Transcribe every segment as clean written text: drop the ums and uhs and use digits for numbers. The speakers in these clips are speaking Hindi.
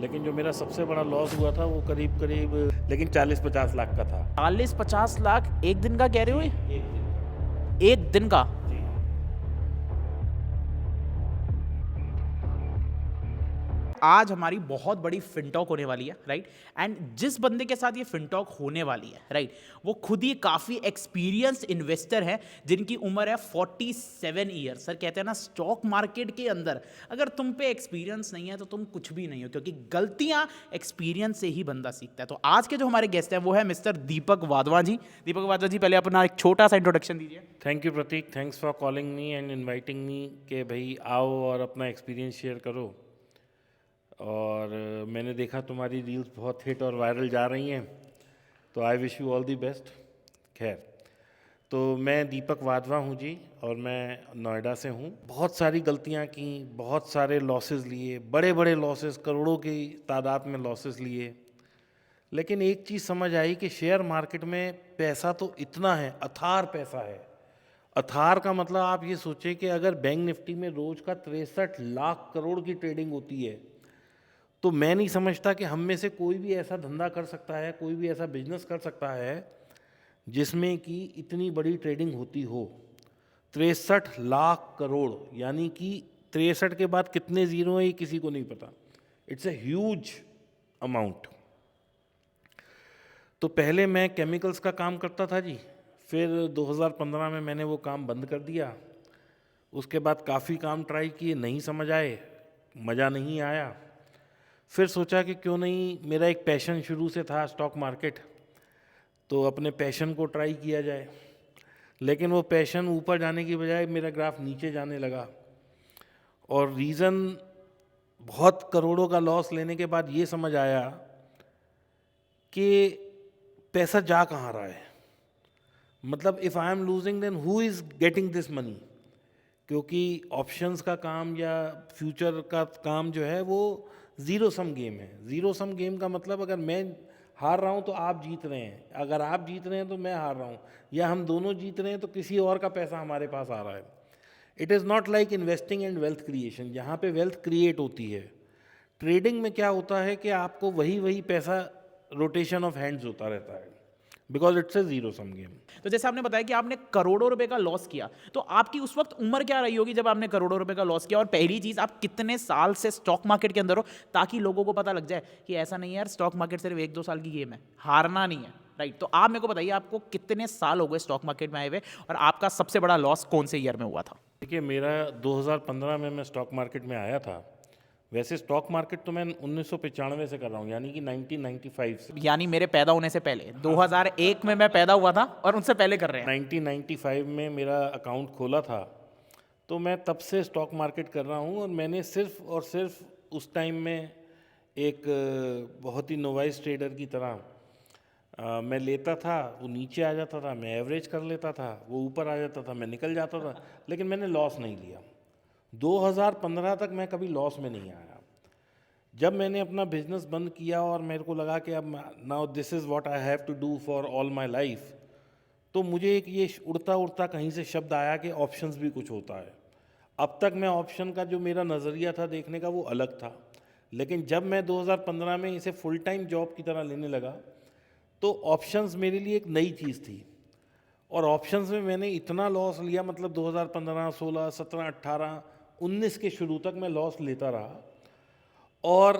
लेकिन जो मेरा सबसे बड़ा लॉस हुआ था वो करीब करीब लेकिन 40-50 लाख का था। 40-50 लाख एक दिन का कह रहे हो? एक दिन एक दिन का? जी। आज हमारी बहुत बड़ी फिनटॉक होने वाली है, राइट? एंड जिस बंदे के साथ ये फिनटॉक होने वाली है, राइट, वो खुद ही काफ़ी एक्सपीरियंस इन्वेस्टर है जिनकी उम्र है 47 ईयर। सर कहते हैं ना, स्टॉक मार्केट के अंदर अगर तुम पे एक्सपीरियंस नहीं है तो तुम कुछ भी नहीं हो, क्योंकि गलतियां एक्सपीरियंस से ही बंदा सीखता है। तो आज के जो हमारे गेस्ट हैं वो है मिस्टर दीपक वाधवा जी। दीपक वाधवा जी, पहले अपना एक छोटा सा इंट्रोडक्शन दीजिए। Thank you Prateek, thanks for calling me and inviting me कि भाई आओ और अपना एक्सपीरियंस शेयर करो। और मैंने देखा तुम्हारी रील्स बहुत हिट और वायरल जा रही हैं, तो I wish you all the best. खैर, तो मैं दीपक वाधवा हूँ जी, और मैं नोएडा से हूँ। बहुत सारी गलतियाँ की, बहुत सारे लॉसेस लिए, बड़े बड़े लॉसेस, करोड़ों की तादाद में लॉसेस लिए। लेकिन एक चीज़ समझ आई कि शेयर मार्केट में पैसा तो इतना है, अथार पैसा है। अथार का मतलब आप ये सोचें कि अगर बैंक निफ्टी में रोज़ का 63 लाख करोड़ की ट्रेडिंग होती है, तो मैं नहीं समझता कि हम में से कोई भी ऐसा धंधा कर सकता है, कोई भी ऐसा बिजनेस कर सकता है जिसमें कि इतनी बड़ी ट्रेडिंग होती हो। 63 लाख करोड़, यानी कि 63 के बाद कितने ज़ीरो हैं ये किसी को नहीं पता। It's a huge amount. तो पहले मैं केमिकल्स का काम करता था जी, फिर 2015 में मैंने वो काम बंद कर दिया। उसके बाद काफ़ी काम ट्राई किए, नहीं समझ आए, मज़ा नहीं आया। फिर सोचा कि क्यों नहीं, मेरा एक पैशन शुरू से था स्टॉक मार्केट, तो अपने पैशन को ट्राई किया जाए। लेकिन वो पैशन ऊपर जाने की बजाय मेरा ग्राफ नीचे जाने लगा। और रीज़न, बहुत करोड़ों का लॉस लेने के बाद ये समझ आया कि पैसा जा कहाँ रहा है। मतलब if I am losing then who is getting this money. क्योंकि ऑप्शंस का काम या फ्यूचर का काम जो है वो ज़ीरो सम गेम है। ज़ीरो सम गेम का मतलब अगर मैं हार रहा हूँ तो आप जीत रहे हैं, अगर आप जीत रहे हैं तो मैं हार रहा हूँ, या हम दोनों जीत रहे हैं तो किसी और का पैसा हमारे पास आ रहा है। It is not like investing and wealth creation, जहाँ पे वेल्थ क्रिएट होती है। ट्रेडिंग में क्या होता है कि आपको वही वही पैसा रोटेशन ऑफ हैंड्स होता रहता है, because it's a zero sum game. तो जैसे आपने बताया कि आपने करोड़ों रुपए का लॉस किया, तो आपकी उस वक्त उम्र क्या रही होगी जब आपने करोड़ों रुपए का लॉस किया? और पहली चीज, आप कितने साल से स्टॉक मार्केट के अंदर हो, ताकि लोगों को पता लग जाए कि ऐसा नहीं है यार, स्टॉक मार्केट सिर्फ 1-2 साल की गेम है, हारना नहीं है, राइट? तो आप मेरे को बताइए, आपको कितने साल हो गए स्टॉक मार्केट में आए हुए, और आपका सबसे बड़ा लॉस कौन से ईयर में हुआ था? देखिए, मेरा 2015 में मैं स्टॉक मार्केट में आया था। वैसे स्टॉक मार्केट तो मैं 1995 से कर रहा हूँ, यानी कि 1995 से। यानी मेरे पैदा होने से पहले, 2001 में मैं पैदा हुआ था और उनसे पहले कर रहे हैं। 1995 में मेरा अकाउंट खोला था, तो मैं तब से स्टॉक मार्केट कर रहा हूँ। और मैंने सिर्फ और सिर्फ उस टाइम में एक बहुत ही नोवाइस ट्रेडर की तरह मैं लेता था, वो नीचे आ जाता था, मैं एवरेज कर लेता था, वो ऊपर आ जाता था, मैं निकल जाता था, लेकिन मैंने लॉस नहीं लिया। 2015 तक मैं कभी लॉस में नहीं आया। जब मैंने अपना बिजनेस बंद किया और मेरे को लगा कि अब now this is what I have to do for all my life, तो मुझे एक ये उड़ता उड़ता कहीं से शब्द आया कि ऑप्शंस भी कुछ होता है। अब तक मैं ऑप्शन का जो मेरा नज़रिया था देखने का वो अलग था, लेकिन जब मैं 2015 में इसे फुल टाइम जॉब की तरह लेने लगा, तो ऑप्शंस मेरे लिए एक नई चीज़ थी। और ऑप्शंस में मैंने इतना लॉस लिया, मतलब 2015, 16, 17, 18, 19 के शुरू तक मैं लॉस लेता रहा। और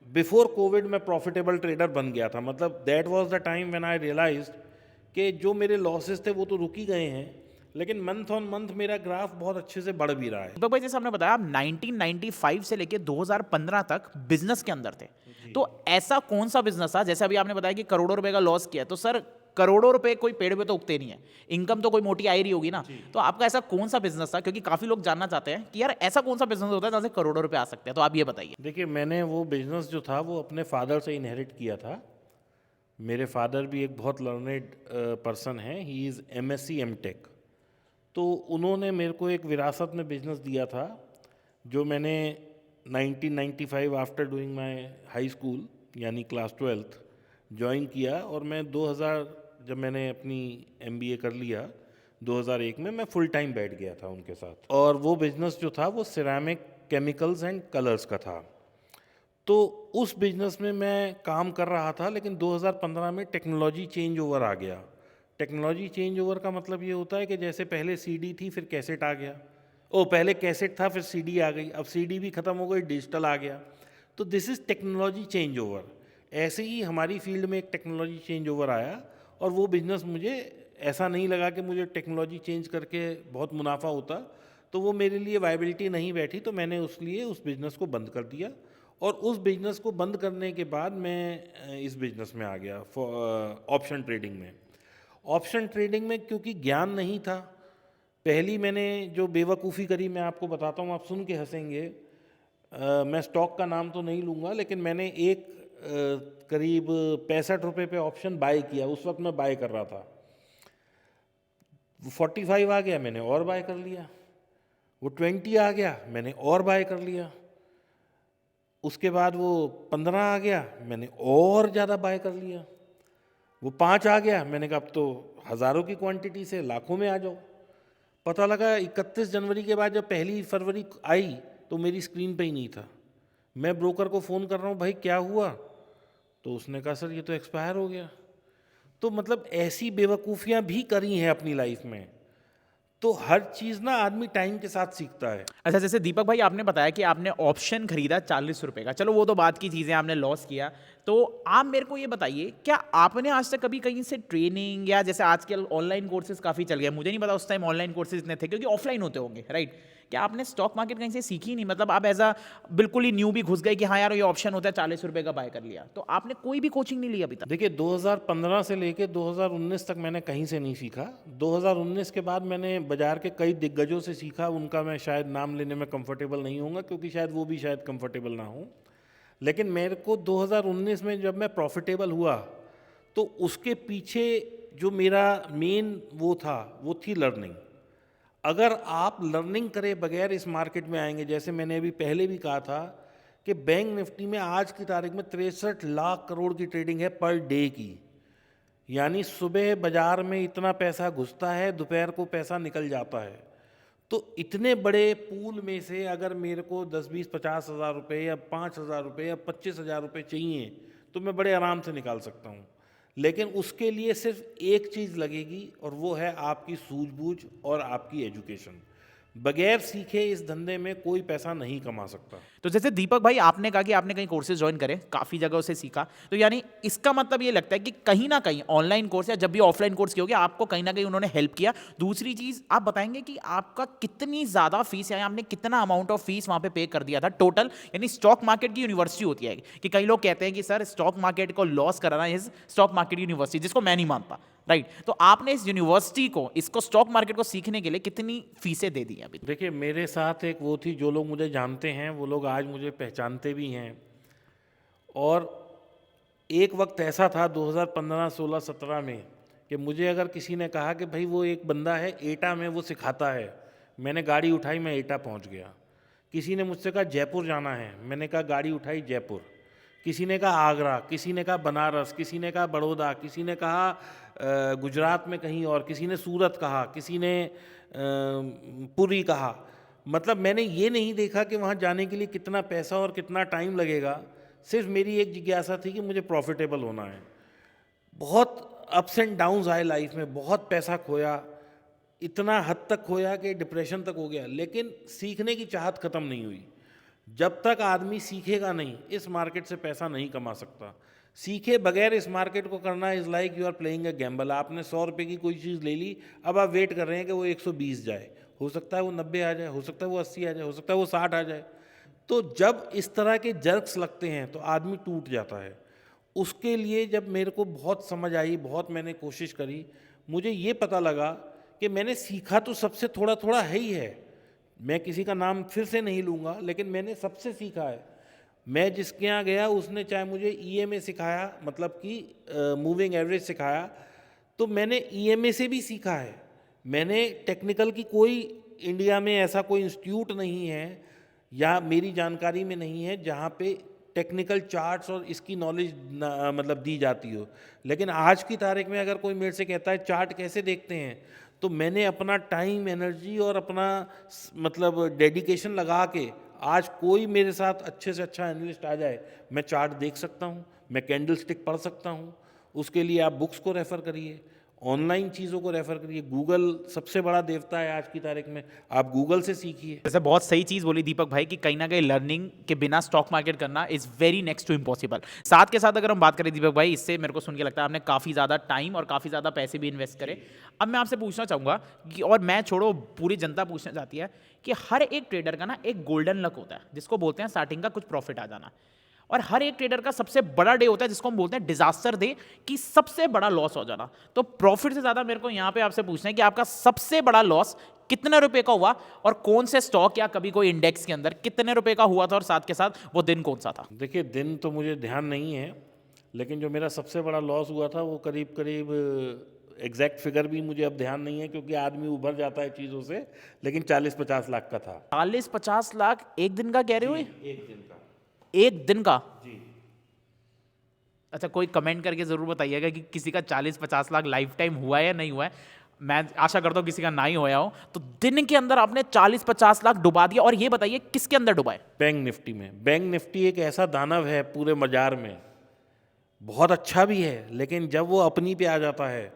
बिफोर कोविड मैं प्रॉफिटेबल ट्रेडर बन गया था। मतलब that was the time when I realised कि जो मेरे लॉसेस थे वो तो रुक ही गए हैं, लेकिन मंथ ऑन मंथ मेरा ग्राफ बहुत अच्छे से बढ़ भी रहा है। दीपक भाई, जैसे आपने बताया, आप 1995 से लेके 2015 तक बिजनेस के अंदर थे, तो ऐसा कौन सा बिजनेस था? जैसे अभी आपने बताया कि करोड़ों रुपए का लॉस किया, तो सर करोड़ों रुपए कोई पेड़ पे तो उगते नहीं है, इनकम तो कोई मोटी आ ही रही होगी ना। तो आपका ऐसा कौन सा बिजनेस था? क्योंकि काफी लोग जानना चाहते हैं कि यार ऐसा कौन सा बिजनेस होता है जहाँ से करोड़ों रुपए आ सकते हैं, तो आप ये बताइए। देखिए, मैंने वो बिजनेस जो था वो अपने फादर से इनहेरिट किया था। मेरे फादर भी एक बहुत लर्नेड पर्सन हैं, ही इज़ एमएससी एमटेक। तो उन्होंने मेरे को एक विरासत में बिजनेस दिया था, जो मैंने 1995 after doing my high school यानी क्लास 12th ज्वाइन किया। और मैं 2000 जब मैंने अपनी एमबीए कर लिया 2001 में, मैं फुल टाइम बैठ गया था उनके साथ। और वो बिजनेस जो था वो सिरेमिक केमिकल्स एंड कलर्स का था। तो उस बिजनेस में मैं काम कर रहा था, लेकिन 2015 में टेक्नोलॉजी चेंज ओवर आ गया। टेक्नोलॉजी चेंज ओवर का मतलब ये होता है कि जैसे पहले सीडी थी, फिर कैसेट आ गया। पहले कैसेट था, फिर सीडी आ गई, अब सीडी भी ख़त्म हो गई, डिजिटल आ गया। तो this is technology change over. ऐसे ही हमारी फील्ड में एक टेक्नोलॉजी चेंज ओवर आया, और वो बिज़नेस मुझे ऐसा नहीं लगा कि मुझे टेक्नोलॉजी चेंज करके बहुत मुनाफा होता, तो वो मेरे लिए वायबिलिटी नहीं बैठी, तो मैंने उस बिज़नेस को बंद कर दिया। और उस बिज़नेस को बंद करने के बाद मैं इस बिज़नेस में आ गया, ऑप्शन ट्रेडिंग में। ऑप्शन ट्रेडिंग में क्योंकि ज्ञान नहीं था, पहली मैंने जो बेवकूफ़ी करी मैं आपको बताता हूँ, आप सुन के हंसेंगे। मैं स्टॉक का नाम तो नहीं लूँगा, लेकिन मैंने एक करीब 65 रुपये पे ऑप्शन बाय किया। उस वक्त मैं बाय कर रहा था, 45 आ गया, मैंने और बाय कर लिया। वो 20 आ गया, मैंने और बाय कर लिया। उसके बाद वो 15 आ गया, मैंने और ज़्यादा बाय कर लिया। वो 5 आ गया, मैंने कहा अब तो हज़ारों की क्वांटिटी से लाखों में आ जाओ। पता लगा 31 जनवरी के बाद जब 1 फरवरी आई, तो मेरी स्क्रीन पे ही नहीं था। मैं ब्रोकर को फ़ोन कर रहा हूँ, भाई क्या हुआ? तो उसने कहा सर ये तो एक्सपायर हो गया। तो मतलब ऐसी बेवकूफ़ियाँ भी करी हैं अपनी लाइफ में। तो हर चीज़ ना आदमी टाइम के साथ सीखता है। अच्छा, जैसे दीपक भाई आपने बताया कि आपने ऑप्शन खरीदा 40 रुपए का, चलो वो तो बात की चीज़ें, आपने लॉस किया। तो आप मेरे को ये बताइए, क्या आपने आज तक कभी कहीं से ट्रेनिंग, या जैसे आजकल ऑनलाइन कोर्सेज काफ़ी चल गए, मुझे नहीं पता उस टाइम ऑनलाइन कोर्सेज इतने थे क्योंकि ऑफलाइन होते होंगे, राइट? क्या आपने स्टॉक मार्केट कहीं से सीखी नहीं? मतलब आप ऐसा बिल्कुल ही न्यू भी घुस गए कि हाँ यार ये ऑप्शन होता है, 40 रुपए का बाय कर लिया, तो आपने कोई भी कोचिंग नहीं ली अभी तक? देखिए 2015 से लेके 2019 तक मैंने कहीं से नहीं सीखा। 2019 के बाद मैंने बाज़ार के कई दिग्गजों से सीखा, उनका मैं शायद नाम लेने में कंफर्टेबल नहीं होऊंगा, क्योंकि शायद वो भी शायद कंफर्टेबल ना हो। लेकिन मेरे को 2019 में जब मैं प्रॉफिटेबल हुआ, तो उसके पीछे जो मेरा मेन वो था, वो थी लर्निंग। अगर आप लर्निंग करे बगैर इस मार्केट में आएंगे, जैसे मैंने अभी पहले भी कहा था कि बैंक निफ्टी में आज की तारीख में 63 लाख करोड़ की ट्रेडिंग है पर डे की। यानी सुबह बाजार में इतना पैसा घुसता है, दोपहर को पैसा निकल जाता है। तो इतने बड़े पूल में से अगर मेरे को 10-20-50 हज़ार रुपये या 5 हज़ार रुपये या 25 हज़ार रुपये चाहिए, तो मैं बड़े आराम से निकाल सकता हूँ। लेकिन उसके लिए सिर्फ एक चीज़ लगेगी, और वो है आपकी सूझबूझ और आपकी एजुकेशन। बगैर सीखे इस धंधे में कोई पैसा नहीं कमा सकता। तो जैसे दीपक भाई आपने कहा कि आपने कहीं कोर्सेज ज्वाइन करे, काफ़ी जगहों से सीखा, तो यानी इसका मतलब ये लगता है कि कहीं ना कहीं ऑनलाइन कोर्स या जब भी ऑफलाइन कोर्स किया होगा, आपको कहीं ना कहीं उन्होंने हेल्प किया। दूसरी चीज़ आप बताएंगे कि आपका कितनी ज़्यादा फीस है, आपने कितना अमाउंट ऑफ फीस वहाँ पे कर दिया था टोटल? यानी स्टॉक मार्केट की यूनिवर्सिटी होती है कि कई लोग कहते हैं कि सर स्टॉक मार्केट को लॉस कराना इज स्टॉक मार्केट यूनिवर्सिटी, जिसको मैं नहीं मानता, राइट? तो आपने इस यूनिवर्सिटी को, इसको स्टॉक मार्केट को सीखने के लिए कितनी फीसें दे दी अभी? देखिए मेरे साथ एक वो थी, जो लोग मुझे जानते हैं वो लोग आज मुझे पहचानते भी हैं। और एक वक्त ऐसा था 2015, 16, 17 में, कि मुझे अगर किसी ने कहा कि भाई वो एक बंदा है एटा में, वो सिखाता है, मैंने गाड़ी उठाई, मैं एटा पहुंच गया। किसी ने मुझसे कहा जयपुर जाना है, मैंने कहा गाड़ी उठाई जयपुर। किसी ने कहा आगरा, किसी ने कहा बनारस, किसी ने कहा बड़ौदा, किसी ने कहा गुजरात में कहीं और, किसी ने सूरत कहा, किसी ने पुरी कहा। मतलब मैंने ये नहीं देखा कि वहाँ जाने के लिए कितना पैसा और कितना टाइम लगेगा। सिर्फ मेरी एक जिज्ञासा थी कि मुझे प्रॉफिटेबल होना है। बहुत अप्स एंड डाउन्स आए लाइफ में, बहुत पैसा खोया, इतना हद तक खोया कि डिप्रेशन तक हो गया, लेकिन सीखने की चाहत ख़त्म नहीं हुई। जब तक आदमी सीखेगा नहीं, इस मार्केट से पैसा नहीं कमा सकता। सीखे बगैर इस मार्केट को करना is like you are playing a gamble. आपने 100 रुपये की कोई चीज़ ले ली, अब आप वेट कर रहे हैं कि वो 120 जाए, हो सकता है वो 90 आ जाए, हो सकता है वो 80 आ जाए, हो सकता है वो 60 आ जाए। तो जब इस तरह के जर्क्स लगते हैं तो आदमी टूट जाता है। उसके लिए जब मेरे को बहुत समझ आई, बहुत मैंने कोशिश करी, मुझे ये पता लगा कि मैंने सीखा तो सबसे थोड़ा थोड़ा है ही है। मैं किसी का नाम फिर से नहीं लूँगा, लेकिन मैंने सबसे सीखा है। मैं जिसके यहाँ गया उसने चाहे मुझे ईएमए सिखाया, मतलब कि मूविंग एवरेज सिखाया, तो मैंने ईएमए से भी सीखा है। मैंने टेक्निकल की कोई, इंडिया में ऐसा कोई इंस्टीट्यूट नहीं है या मेरी जानकारी में नहीं है जहाँ पे टेक्निकल चार्ट्स और इसकी नॉलेज मतलब दी जाती हो। लेकिन आज की तारीख में अगर कोई मेरे से कहता है चार्ट कैसे देखते हैं, तो मैंने अपना टाइम, एनर्जी और अपना मतलब डेडिकेशन लगा के आज कोई मेरे साथ अच्छे से अच्छा एनालिस्ट आ जाए, मैं चार्ट देख सकता हूँ, मैं कैंडल स्टिक पढ़ सकता हूँ। उसके लिए आप बुक्स को रेफ़र करिए, ऑनलाइन चीज़ों को रेफ़र करिए। गूगल सबसे बड़ा देवता है आज की तारीख में, आप गूगल से सीखिए। जैसे बहुत सही चीज बोली दीपक भाई कि कहीं ना कहीं लर्निंग के बिना स्टॉक मार्केट करना is very next to impossible. साथ के साथ अगर हम बात करें दीपक भाई, इससे मेरे को सुन के लगता है आपने काफी ज्यादा टाइम और काफी ज्यादा पैसे भी इन्वेस्ट करे। अब मैं आपसे पूछना चाहूंगा कि, और मैं छोड़ो पूरी जनता पूछना चाहती है कि हर एक ट्रेडर का ना एक गोल्डन लक होता है जिसको बोलते हैं स्टार्टिंग का कुछ प्रॉफिट आ जाना, और हर एक ट्रेडर का सबसे बड़ा डे होता है जिसको हम बोलते हैं डिजास्टर डे, कि सबसे बड़ा लॉस हो जाना। तो प्रॉफिट से ज्यादा मेरे को यहां पे आपसे पूछना है कि आपका सबसे बड़ा लॉस कितने रुपए का हुआ, और कौन से स्टॉक या कभी कोई इंडेक्स के अंदर कितने रुपए का हुआ था, और साथ के साथ वो दिन कौन सा था? देखिए, दिन तो मुझे ध्यान नहीं है, लेकिन जो मेरा सबसे बड़ा लॉस हुआ था वो करीब करीब, एग्जैक्ट फिगर भी मुझे अब ध्यान नहीं है क्योंकि आदमी उभर जाता है चीज़ों से, लेकिन 40-50 लाख का था। 40-50 लाख एक दिन का कह रहे हो? एक दिन का। एक दिन का? जी। अच्छा, कोई कमेंट करके जरूर बताइएगा कि किसी का 40-50 लाख लाइफ टाइम हुआ है या नहीं हुआ है। मैं आशा करता हूँ किसी का ना ही होया हो। तो दिन के अंदर आपने 40-50 लाख डुबा दिया, और ये बताइए किसके अंदर डुबाए? बैंक निफ्टी में। बैंक निफ्टी एक ऐसा दानव है पूरे बाजार में, बहुत अच्छा भी है, लेकिन जब वो अपनी पे आ जाता है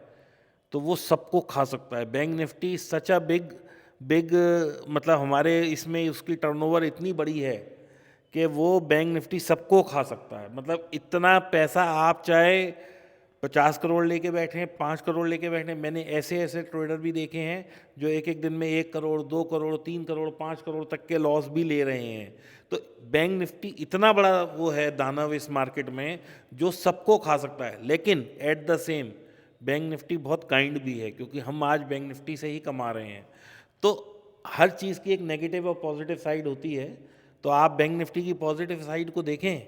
तो वो सबको खा सकता है। Bank Nifty such a big big, मतलब हमारे इसमें उसकी टर्नओवर इतनी बड़ी है कि वो बैंक निफ्टी सबको खा सकता है। मतलब इतना पैसा आप चाहे 50 करोड़ लेके बैठे, 5 करोड़ लेके बैठे, मैंने ऐसे ऐसे ट्रेडर भी देखे हैं जो एक एक दिन में 1 करोड़, 2 करोड़, 3 करोड़, 5 करोड़ तक के लॉस भी ले रहे हैं। तो बैंक निफ्टी इतना बड़ा वो है दानव इस मार्केट में जो सबको खा सकता है। लेकिन at the same bank Nifty बहुत काइंड भी है, क्योंकि हम आज बैंक निफ्टी से ही कमा रहे हैं। तो हर चीज़ की एक नेगेटिव और पॉजिटिव साइड होती है। तो आप बैंक निफ्टी की पॉजिटिव साइड को देखें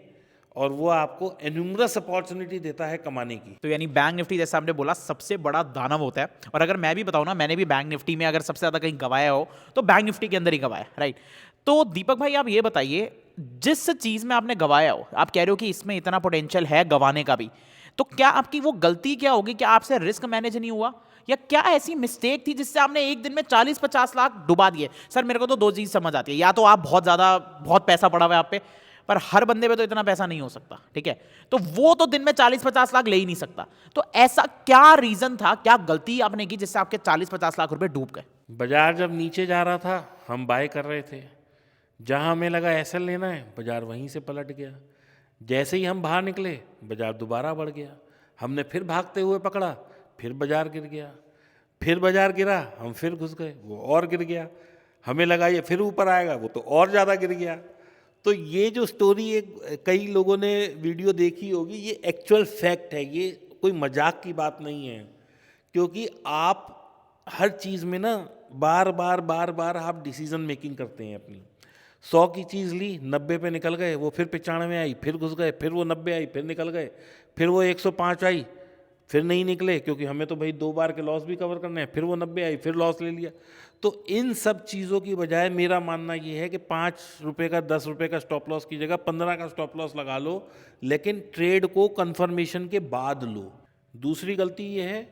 और वो आपको एन्यूमरस अपॉर्चुनिटी देता है कमाने की। तो यानी बैंक निफ्टी जैसा आपने बोला सबसे बड़ा दानव होता है। और अगर मैं भी बताऊं ना, मैंने भी बैंक निफ्टी में अगर सबसे ज्यादा कहीं गवाया हो तो बैंक निफ्टी के अंदर ही गवाया, राइट? तो दीपक भाई आप ये बताइए, जिस चीज में आपने गवाया हो, आप कह रहे हो कि इसमें इतना पोटेंशियल है गवाने का भी, तो क्या आपकी वो गलती क्या होगी? क्या आपसे रिस्क मैनेज नहीं हुआ, या क्या ऐसी मिस्टेक थी जिससे आपने एक दिन में 40-50 लाख डुबा दिए? सर मेरे को तो दो चीज समझ आती है, या तो आप बहुत पैसा पड़ा हुआ है आप पे, पर हर बंदे पे तो इतना पैसा नहीं हो सकता, ठीक है? तो वो तो दिन में 40-50 लाख ले ही नहीं सकता। तो ऐसा क्या रीजन था, क्या गलती आपने की जिससे आपके 40-50 लाख रुपए डूब गए? बाजार जब नीचे जा रहा था हम बाय कर रहे थे, जहां हमें लगा ऐसा लेना है बाजार वहीं से पलट गया। जैसे ही हम बाहर निकले बाजार दोबारा बढ़ गया, हमने फिर भागते हुए पकड़ा, फिर बाजार गिर गया, फिर बाजार गिरा, हम फिर घुस गए, वो और गिर गया, हमें लगा ये फिर ऊपर आएगा, वो तो और ज़्यादा गिर गया। तो ये जो स्टोरी एक कई लोगों ने वीडियो देखी होगी, ये एक्चुअल फैक्ट है, ये कोई मजाक की बात नहीं है। क्योंकि आप हर चीज़ में ना बार बार आप डिसीजन मेकिंग करते हैं अपनी। 100 की चीज़ ली, 90 पे निकल गए, वो फिर 95 आई, फिर घुस गए, फिर वो 90 आई, फिर निकल गए, फिर वो 105 आई, फिर नहीं निकले, क्योंकि हमें तो भाई 2 बार के लॉस भी कवर करने हैं, फिर वो 90 आई, फिर लॉस ले लिया। तो इन सब चीज़ों की बजाय मेरा मानना ये है कि 5 रुपये का 10 रुपये का स्टॉप लॉस की जगह 15 का स्टॉप लॉस लगा लो, लेकिन ट्रेड को कन्फर्मेशन के बाद लो। दूसरी गलती ये है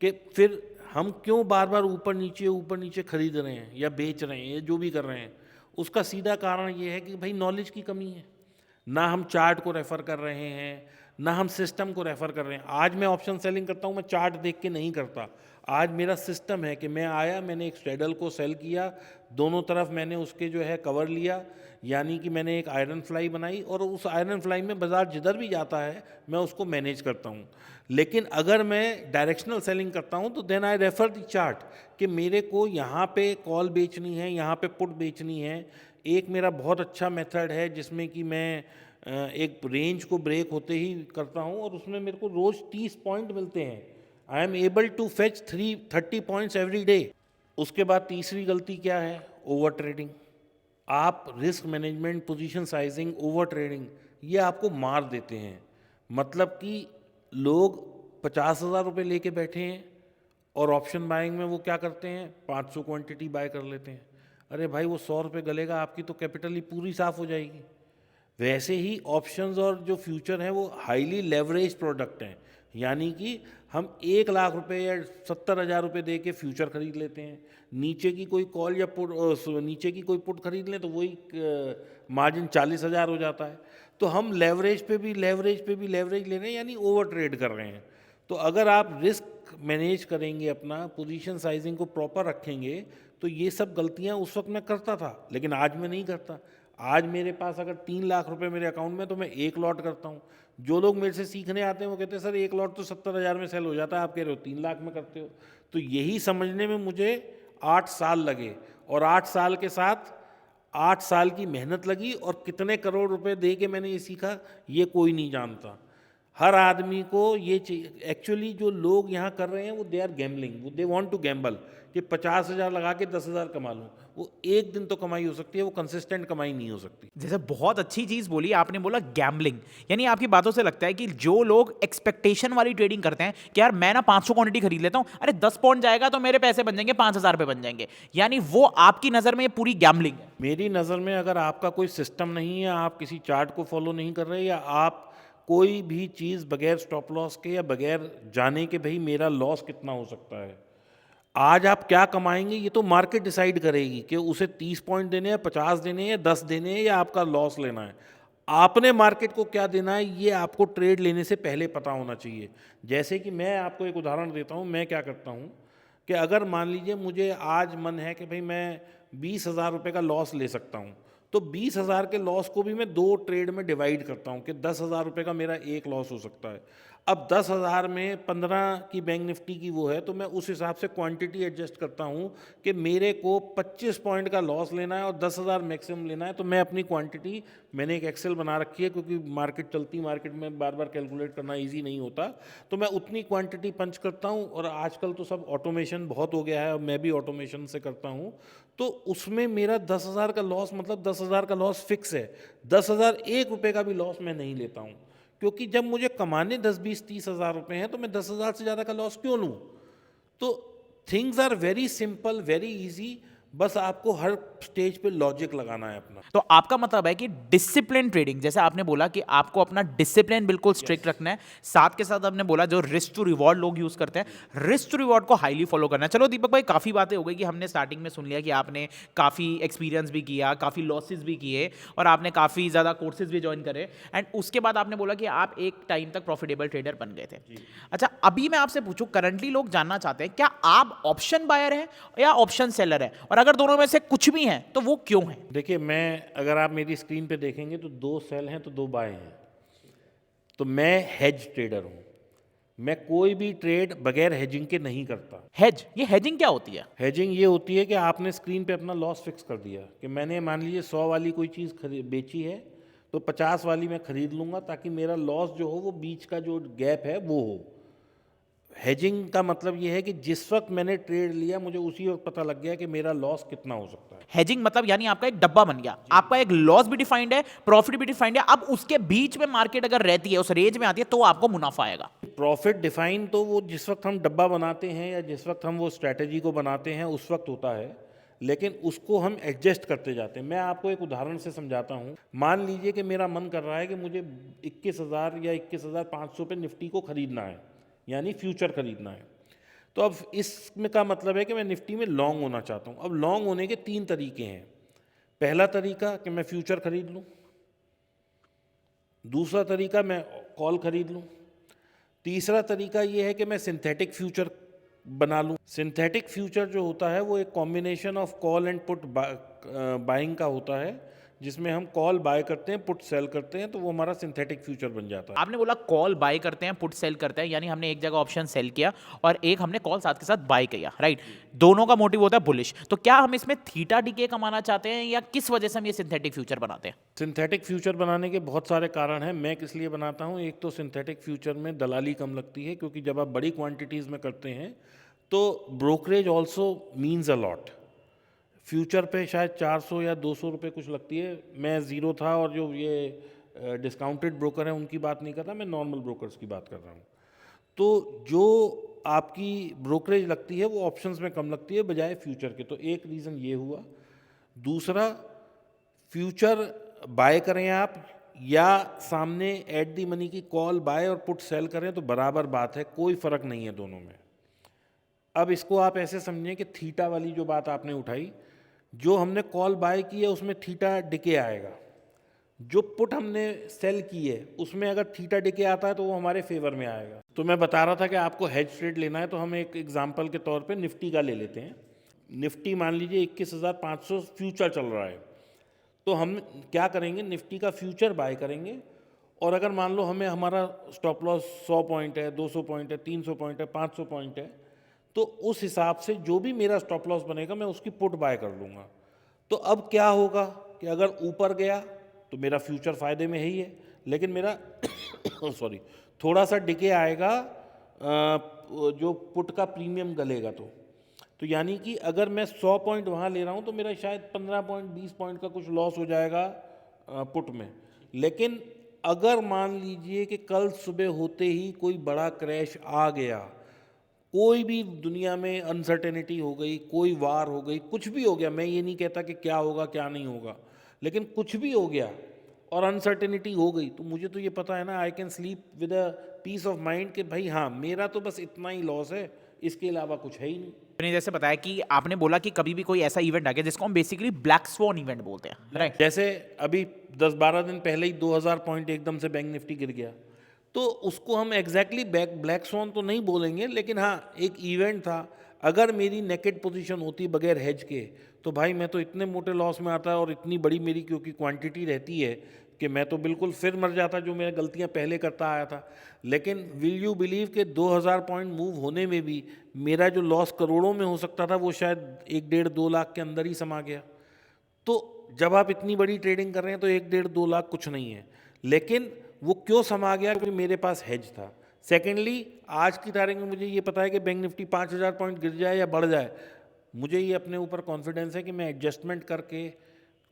कि फिर हम क्यों बार बार ऊपर नीचे खरीद रहे हैं या बेच रहे हैं या जो भी कर रहे हैं, उसका सीधा कारण ये है कि भाई नॉलेज की कमी है। ना हम चार्ट को रेफ़र कर रहे हैं, ना हम सिस्टम को रेफ़र कर रहे हैं। आज मैं ऑप्शन सेलिंग करता हूँ, मैं चार्ट देख के नहीं करता। आज मेरा सिस्टम है कि मैं आया, मैंने एक स्ट्रेडल को सेल किया, दोनों तरफ मैंने उसके जो है कवर लिया, यानी कि मैंने एक आयरन फ्लाई बनाई, और उस आयरन फ्लाई में बाजार जिधर भी जाता है मैं उसको मैनेज करता हूँ। लेकिन अगर मैं डायरेक्शनल सेलिंग करता हूँ तो then I refer the chart कि मेरे को यहाँ पे कॉल बेचनी है, यहाँ पे पुट बेचनी है। एक मेरा बहुत अच्छा मेथड है जिसमें कि मैं एक रेंज को ब्रेक होते ही करता हूँ, और उसमें मेरे को रोज़ 30 पॉइंट मिलते हैं। I am able to fetch 30 points every day. उसके बाद तीसरी गलती क्या है? Over trading. आप risk management, position sizing, over trading, ये आपको मार देते हैं। मतलब कि लोग 50,000 रुपये लेके बैठे हैं और ऑप्शन बाइंग में वो क्या करते हैं, 500 क्वांटिटी बाय कर लेते हैं। अरे भाई, वो 100 रुपये गलेगा, आपकी तो कैपिटल ही पूरी साफ़ हो जाएगी। वैसे ही ऑप्शंस और जो फ्यूचर हैं वो हाईली लेवरेज प्रोडक्ट हैं, यानी कि हम 1 लाख रुपए या 70,000 रुपये दे के फ्यूचर खरीद लेते हैं। नीचे की कोई कॉल या पुट नीचे की कोई पुट खरीद लें तो वही मार्जिन 40,000 हो जाता है। तो हम लेवरेज पे भी लेवरेज ले रहे हैं, यानी ओवर ट्रेड कर रहे हैं। तो अगर आप रिस्क मैनेज करेंगे, अपना पोजीशन साइजिंग को प्रॉपर रखेंगे, तो ये सब गलतियां उस वक्त मैं करता था, लेकिन आज मैं नहीं करता। आज मेरे पास अगर 3 लाख रुपए मेरे अकाउंट में, तो मैं 1 लॉट करता हूँ। जो लोग मेरे से सीखने आते हैं वो कहते हैं सर 1 लॉट तो 70,000 में सेल हो जाता है, आप कह रहे हो 3 लाख में करते हो। तो यही समझने में मुझे 8 साल लगे, और 8 साल के साथ 8 साल की मेहनत लगी, और कितने करोड़ रुपए दे के मैंने ये सीखा ये कोई नहीं जानता। हर आदमी को ये एक्चुअली जो लोग यहाँ कर रहे हैं वो दे आर गैम्बलिंग, वो दे वांट टू गैम्बल कि 50,000 लगा के 10,000 कमा लूँ। वो एक दिन तो कमाई हो सकती है, वो कंसिस्टेंट कमाई नहीं हो सकती। जैसे बहुत अच्छी चीज बोली आपने, बोला गैम्बलिंग। यानी आपकी बातों से लगता है कि जो लोग एक्सपेक्टेशन वाली ट्रेडिंग करते हैं कि यार मैं ना 500 क्वांटिटी खरीद लेता हूं, अरे 10 पॉइंट जाएगा तो मेरे पैसे बन जाएंगे 5,000 रुपए बन जाएंगे, यानी वो आपकी नजर में ये पूरी गैम्बलिंग है। मेरी नज़र में अगर आपका कोई सिस्टम नहीं है, आप किसी चार्ट को फॉलो नहीं कर रहे, या आप कोई भी चीज़ बगैर स्टॉप लॉस के या बगैर जाने के भाई मेरा लॉस कितना हो सकता है, आज आप क्या कमाएंगे ये तो मार्केट डिसाइड करेगी कि उसे 30 पॉइंट देने हैं, 50 देने हैं, 10 देने हैं, या आपका लॉस लेना है। आपने मार्केट को क्या देना है ये आपको ट्रेड लेने से पहले पता होना चाहिए। जैसे कि मैं आपको एक उदाहरण देता हूँ, मैं क्या करता हूँ कि अगर मान लीजिए मुझे आज मन है कि भाई मैं 20,000 रुपये का लॉस ले सकता हूँ, तो 20,000 के लॉस को भी मैं 2 ट्रेड में डिवाइड करता हूँ कि 10,000 रुपये का मेरा एक लॉस हो सकता है। अब 10,000 में 15 की बैंक निफ्टी की वो है, तो मैं उस हिसाब से क्वांटिटी एडजस्ट करता हूँ कि मेरे को 25 पॉइंट का लॉस लेना है और 10,000 मैक्सिमम लेना है। तो मैं अपनी क्वांटिटी, मैंने एक एक्सेल बना रखी है, क्योंकि मार्केट चलती मार्केट में बार बार कैलकुलेट करना ईजी नहीं होता, तो मैं उतनी क्वांटिटी पंच करता हूँ। और आजकल तो सब ऑटोमेशन बहुत हो गया है, और मैं भी ऑटोमेशन से करता हूँ। तो उसमें मेरा 10,000 का लॉस, मतलब 10,000 का लॉस फिक्स है। 10,000 एक रुपये का भी लॉस मैं नहीं लेता हूँ, क्योंकि जब मुझे कमाने 10, 20, 30,000 रुपये हैं, तो मैं 10,000 से ज़्यादा का लॉस क्यों लूँ। तो things are very simple, very easy, बस आपको हर स्टेज पे लॉजिक लगाना है अपना। तो आपका मतलब है कि डिसिप्लिन ट्रेडिंग, जैसे आपने बोला कि आपको अपना डिसिप्लिन बिल्कुल स्ट्रिक्ट रखना है, साथ के साथ आपने बोला जो रिस्क टू रिवॉर्ड लोग यूज करते हैं, रिस्क टू रिवॉर्ड को हाईली फॉलो करना है। चलो दीपक भाई, काफी बातें हो गई कि हमने स्टार्टिंग में सुन लिया कि आपने काफी एक्सपीरियंस भी किया, काफी लॉसेस भी किए, और आपने काफी ज्यादा कोर्सेज भी ज्वाइन करे, एंड उसके बाद आपने बोला कि आप एक टाइम तक प्रॉफिटेबल ट्रेडर बन गए थे। अच्छा, अभी मैं आपसे पूछूं, करंटली लोग जानना चाहते हैं क्या आप ऑप्शन बायर हैं या ऑप्शन सेलर हैं, और अगर दोनों में से कुछ भी हैं तो वो क्यों है? देखिए, मैं अगर आप मेरी स्क्रीन पे देखेंगे तो 2 सेल हैं तो 2 बाय हैं। तो मैं हेज ट्रेडर हूँ, मैं कोई भी ट्रेड बगैर हेजिंग के नहीं करता। हेज, ये हेजिंग क्या होती है? हेजिंग ये होती है कि आपने स्क्रीन पे अपना लॉस फिक्स कर दिया कि मैंने मान लीजिए 100 वाली कोई चीज़ बेची है, तो 50 वाली मैं खरीद लूँगा, ताकि मेरा लॉस जो हो वो बीच का जो गैप है वो हो। हेजिंग का मतलब ये है कि जिस वक्त मैंने ट्रेड लिया, मुझे उसी वक्त पता लग गया कि मेरा लॉस कितना हो सकता है। हेजिंग मतलब यानी आपका एक डब्बा बन गया, आपका एक लॉस भी डिफाइंड है, प्रॉफिट भी डिफाइंड है, अब उसके बीच में मार्केट अगर रहती है, उस रेंज में आती है, तो आपको मुनाफा आएगा। प्रॉफिट डिफाइन तो वो जिस वक्त हम डब्बा बनाते हैं या जिस वक्त हम वो स्ट्रैटेजी को बनाते हैं उस वक्त होता है, लेकिन उसको हम एडजस्ट करते जाते हैं। मैं आपको एक उदाहरण से समझाता हूँ। मान लीजिए कि मेरा मन कर रहा है कि मुझे 21,000 या 21,500 पे निफ्टी को खरीदना है, यानी फ्यूचर खरीदना है। तो अब इसमें का मतलब है कि मैं निफ्टी में लॉन्ग होना चाहता हूँ। अब लॉन्ग होने के 3 तरीके हैं। पहला तरीका कि मैं फ्यूचर खरीद लूँ, दूसरा तरीका मैं कॉल खरीद लूँ, तीसरा तरीका ये है कि मैं सिंथेटिक फ्यूचर बना लूँ। सिंथेटिक फ्यूचर जो होता है वो एक combination of call and put buying का होता है, जिसमें हम कॉल बाय करते हैं, पुट सेल करते हैं, तो वो हमारा सिंथेटिक फ्यूचर बन जाता है। आपने बोला कॉल बाय करते हैं, पुट सेल करते हैं, यानी हमने एक जगह ऑप्शन सेल किया और एक हमने कॉल साथ के साथ बाय किया, राइट? दोनों का मोटिव होता है बुलिश। तो क्या हम इसमें थीटा डीके कमाना चाहते हैं, या किस वजह से हम ये सिंथेटिक फ्यूचर बनाते हैं? सिंथेटिक फ्यूचर बनाने के बहुत सारे कारण हैं। मैं किस लिए बनाता हूँ, एक तो सिंथेटिक फ्यूचर में दलाली कम लगती है, क्योंकि जब आप बड़ी क्वांटिटीज़ में करते हैं तो brokerage also means a lot. Future पे शायद 400 या 200 रुपये कुछ लगती है। मैं ज़ीरो था, और जो ये डिस्काउंटेड ब्रोकर हैं उनकी बात नहीं कर रहा, मैं नॉर्मल ब्रोकर्स की बात कर रहा हूँ। तो जो आपकी ब्रोकरेज लगती है वो ऑप्शंस में कम लगती है बजाय फ्यूचर के, तो एक रीज़न ये हुआ। दूसरा, फ्यूचर बाय करें आप या सामने एट दी मनी की कॉल बाय और पुट सेल करें तो बराबर बात है, कोई फ़र्क नहीं है दोनों में। अब इसको आप ऐसे समझें कि थीटा वाली जो बात आपने उठाई, जो हमने कॉल बाय की है उसमें थीटा डिके आएगा, जो पुट हमने सेल की है उसमें अगर थीटा डिके आता है तो वो हमारे फेवर में आएगा। तो मैं बता रहा था कि आपको हेज ट्रेड लेना है तो हम एक एग्जांपल के तौर पे निफ्टी का ले लेते हैं। निफ्टी मान लीजिए 21,500 फ्यूचर चल रहा है, तो हम क्या करेंगे, निफ्टी का फ्यूचर बाय करेंगे और अगर मान लो हमें हमारा स्टॉप लॉस 100 पॉइंट है, 200 पॉइंट है, 300 पॉइंट है, 500 पॉइंट है, तो उस हिसाब से जो भी मेरा स्टॉप लॉस बनेगा मैं उसकी पुट बाय कर लूँगा। तो अब क्या होगा कि अगर ऊपर गया तो मेरा फ्यूचर फ़ायदे में ही है, लेकिन मेरा सॉरी थोड़ा सा डिके आएगा, जो पुट का प्रीमियम गलेगा। तो यानी कि अगर मैं 100 पॉइंट वहाँ ले रहा हूँ तो मेरा शायद 15 पॉइंट 20 पॉइंट का कुछ लॉस हो जाएगा पुट में। लेकिन अगर मान लीजिए कि कल सुबह होते ही कोई बड़ा क्रैश आ गया, कोई भी दुनिया में अनसर्टेनिटी हो गई, कोई वार हो गई, कुछ भी हो गया, मैं ये नहीं कहता कि क्या होगा क्या नहीं होगा, लेकिन कुछ भी हो गया और अनसर्टेनिटी हो गई, तो मुझे तो ये पता है ना, I can sleep with a peace of mind कि भाई हाँ मेरा तो बस इतना ही लॉस है, इसके अलावा कुछ है ही नहीं। आपने जैसे बताया कि आपने बोला कि कभी भी कोई ऐसा इवेंट आ गया जिसको हम बेसिकली ब्लैक स्वॉन इवेंट बोलते हैं, राइट? जैसे अभी 10-12 दिन पहले ही 2000 पॉइंट एकदम से बैंक निफ्टी गिर गया, तो उसको हम एग्जैक्टली ब्लैक स्वॉन तो नहीं बोलेंगे, लेकिन हाँ एक इवेंट था। अगर मेरी नेकेड पोजीशन होती बगैर हेज के तो भाई मैं तो इतने मोटे लॉस में आता और इतनी बड़ी मेरी क्योंकि क्वांटिटी रहती है कि मैं तो बिल्कुल फिर मर जाता जो मैं गलतियां पहले करता आया था। लेकिन विल यू बिलीव कि 2000 पॉइंट मूव होने में भी मेरा जो लॉस करोड़ों में हो सकता था वो शायद 1-1.5-2 लाख के अंदर ही समा गया। तो जब आप इतनी बड़ी ट्रेडिंग कर रहे हैं तो 1-1.5-2 लाख कुछ नहीं है, लेकिन वो क्यों समा गया, क्योंकि मेरे पास हेज था। सेकेंडली, आज की तारीख में मुझे ये पता है कि बैंक निफ्टी 5000 पॉइंट गिर जाए या बढ़ जाए, मुझे ये अपने ऊपर कॉन्फिडेंस है कि मैं एडजस्टमेंट करके,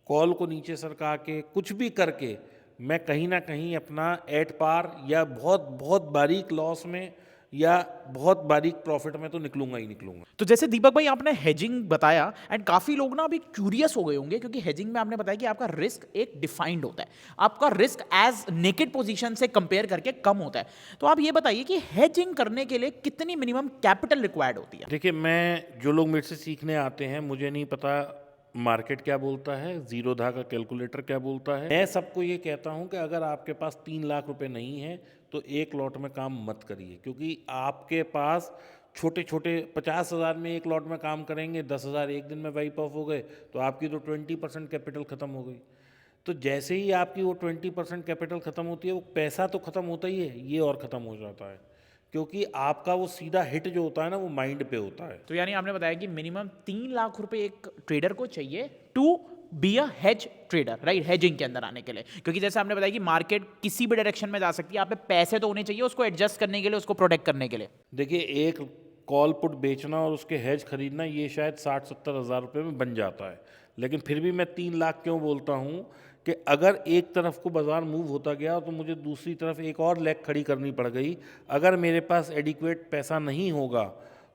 कॉल को नीचे सरका के, कुछ भी करके मैं कहीं ना कहीं अपना एट पार या बहुत बहुत बारीक लॉस में या बहुत बारीक प्रॉफिट में तो निकलूंगा ही निकलूंगा। तो जैसे दीपक भाई आपने हेजिंग बताया एंड काफी लोग ना अभी क्यूरियस हो गए होंगे, क्योंकि हेजिंग में आपने बताया कि आपका रिस्क एक डिफाइंड होता है, आपका रिस्क एज नेकेड पोजीशन से कंपेयर करके कम होता है। तो आप ये बताइए कि हेजिंग करने के लिए कितनी मिनिमम कैपिटल रिक्वायर्ड होती है? देखिए, मैं जो लोग मेरे से सीखने आते हैं, मुझे नहीं पता मार्केट क्या बोलता है, जीरोधा का कैलकुलेटर क्या बोलता है। मैं सबको ये कहता हूँ कि अगर आपके पास 3 लाख रुपए नहीं है तो एक लॉट में काम मत करिए, क्योंकि आपके पास छोटे छोटे 50,000 में एक लॉट में काम करेंगे, 10,000 एक दिन में वाइप ऑफ हो गए तो आपकी तो 20% कैपिटल ख़त्म हो गई। तो जैसे ही आपकी वो 20% कैपिटल ख़त्म होती है, वो पैसा तो ख़त्म होता ही है, ये और ख़त्म हो जाता है, क्योंकि आपका वो सीधा हिट जो होता है ना वो माइंड पे होता है। तो यानी आपने बताया कि मिनिमम 3 लाख रुपए एक ट्रेडर को चाहिए to be a hedge trader, right? Hedging के अंदर आने के लिए, क्योंकि जैसे आपने बताया कि मार्केट किसी भी डायरेक्शन में जा सकती है, आप पे पैसे तो होने चाहिए उसको एडजस्ट करने के लिए, उसको प्रोटेक्ट करने के लिए। देखिए, एक कॉल पुट बेचना और उसके हेज खरीदना ये शायद 60-70 हज़ार रुपये में बन जाता है, लेकिन फिर भी मैं 3 लाख क्यों बोलता हूँ कि अगर एक तरफ को बाज़ार मूव होता गया तो मुझे दूसरी तरफ एक और लेग खड़ी करनी पड़ गई। अगर मेरे पास एडिक्वेट पैसा नहीं होगा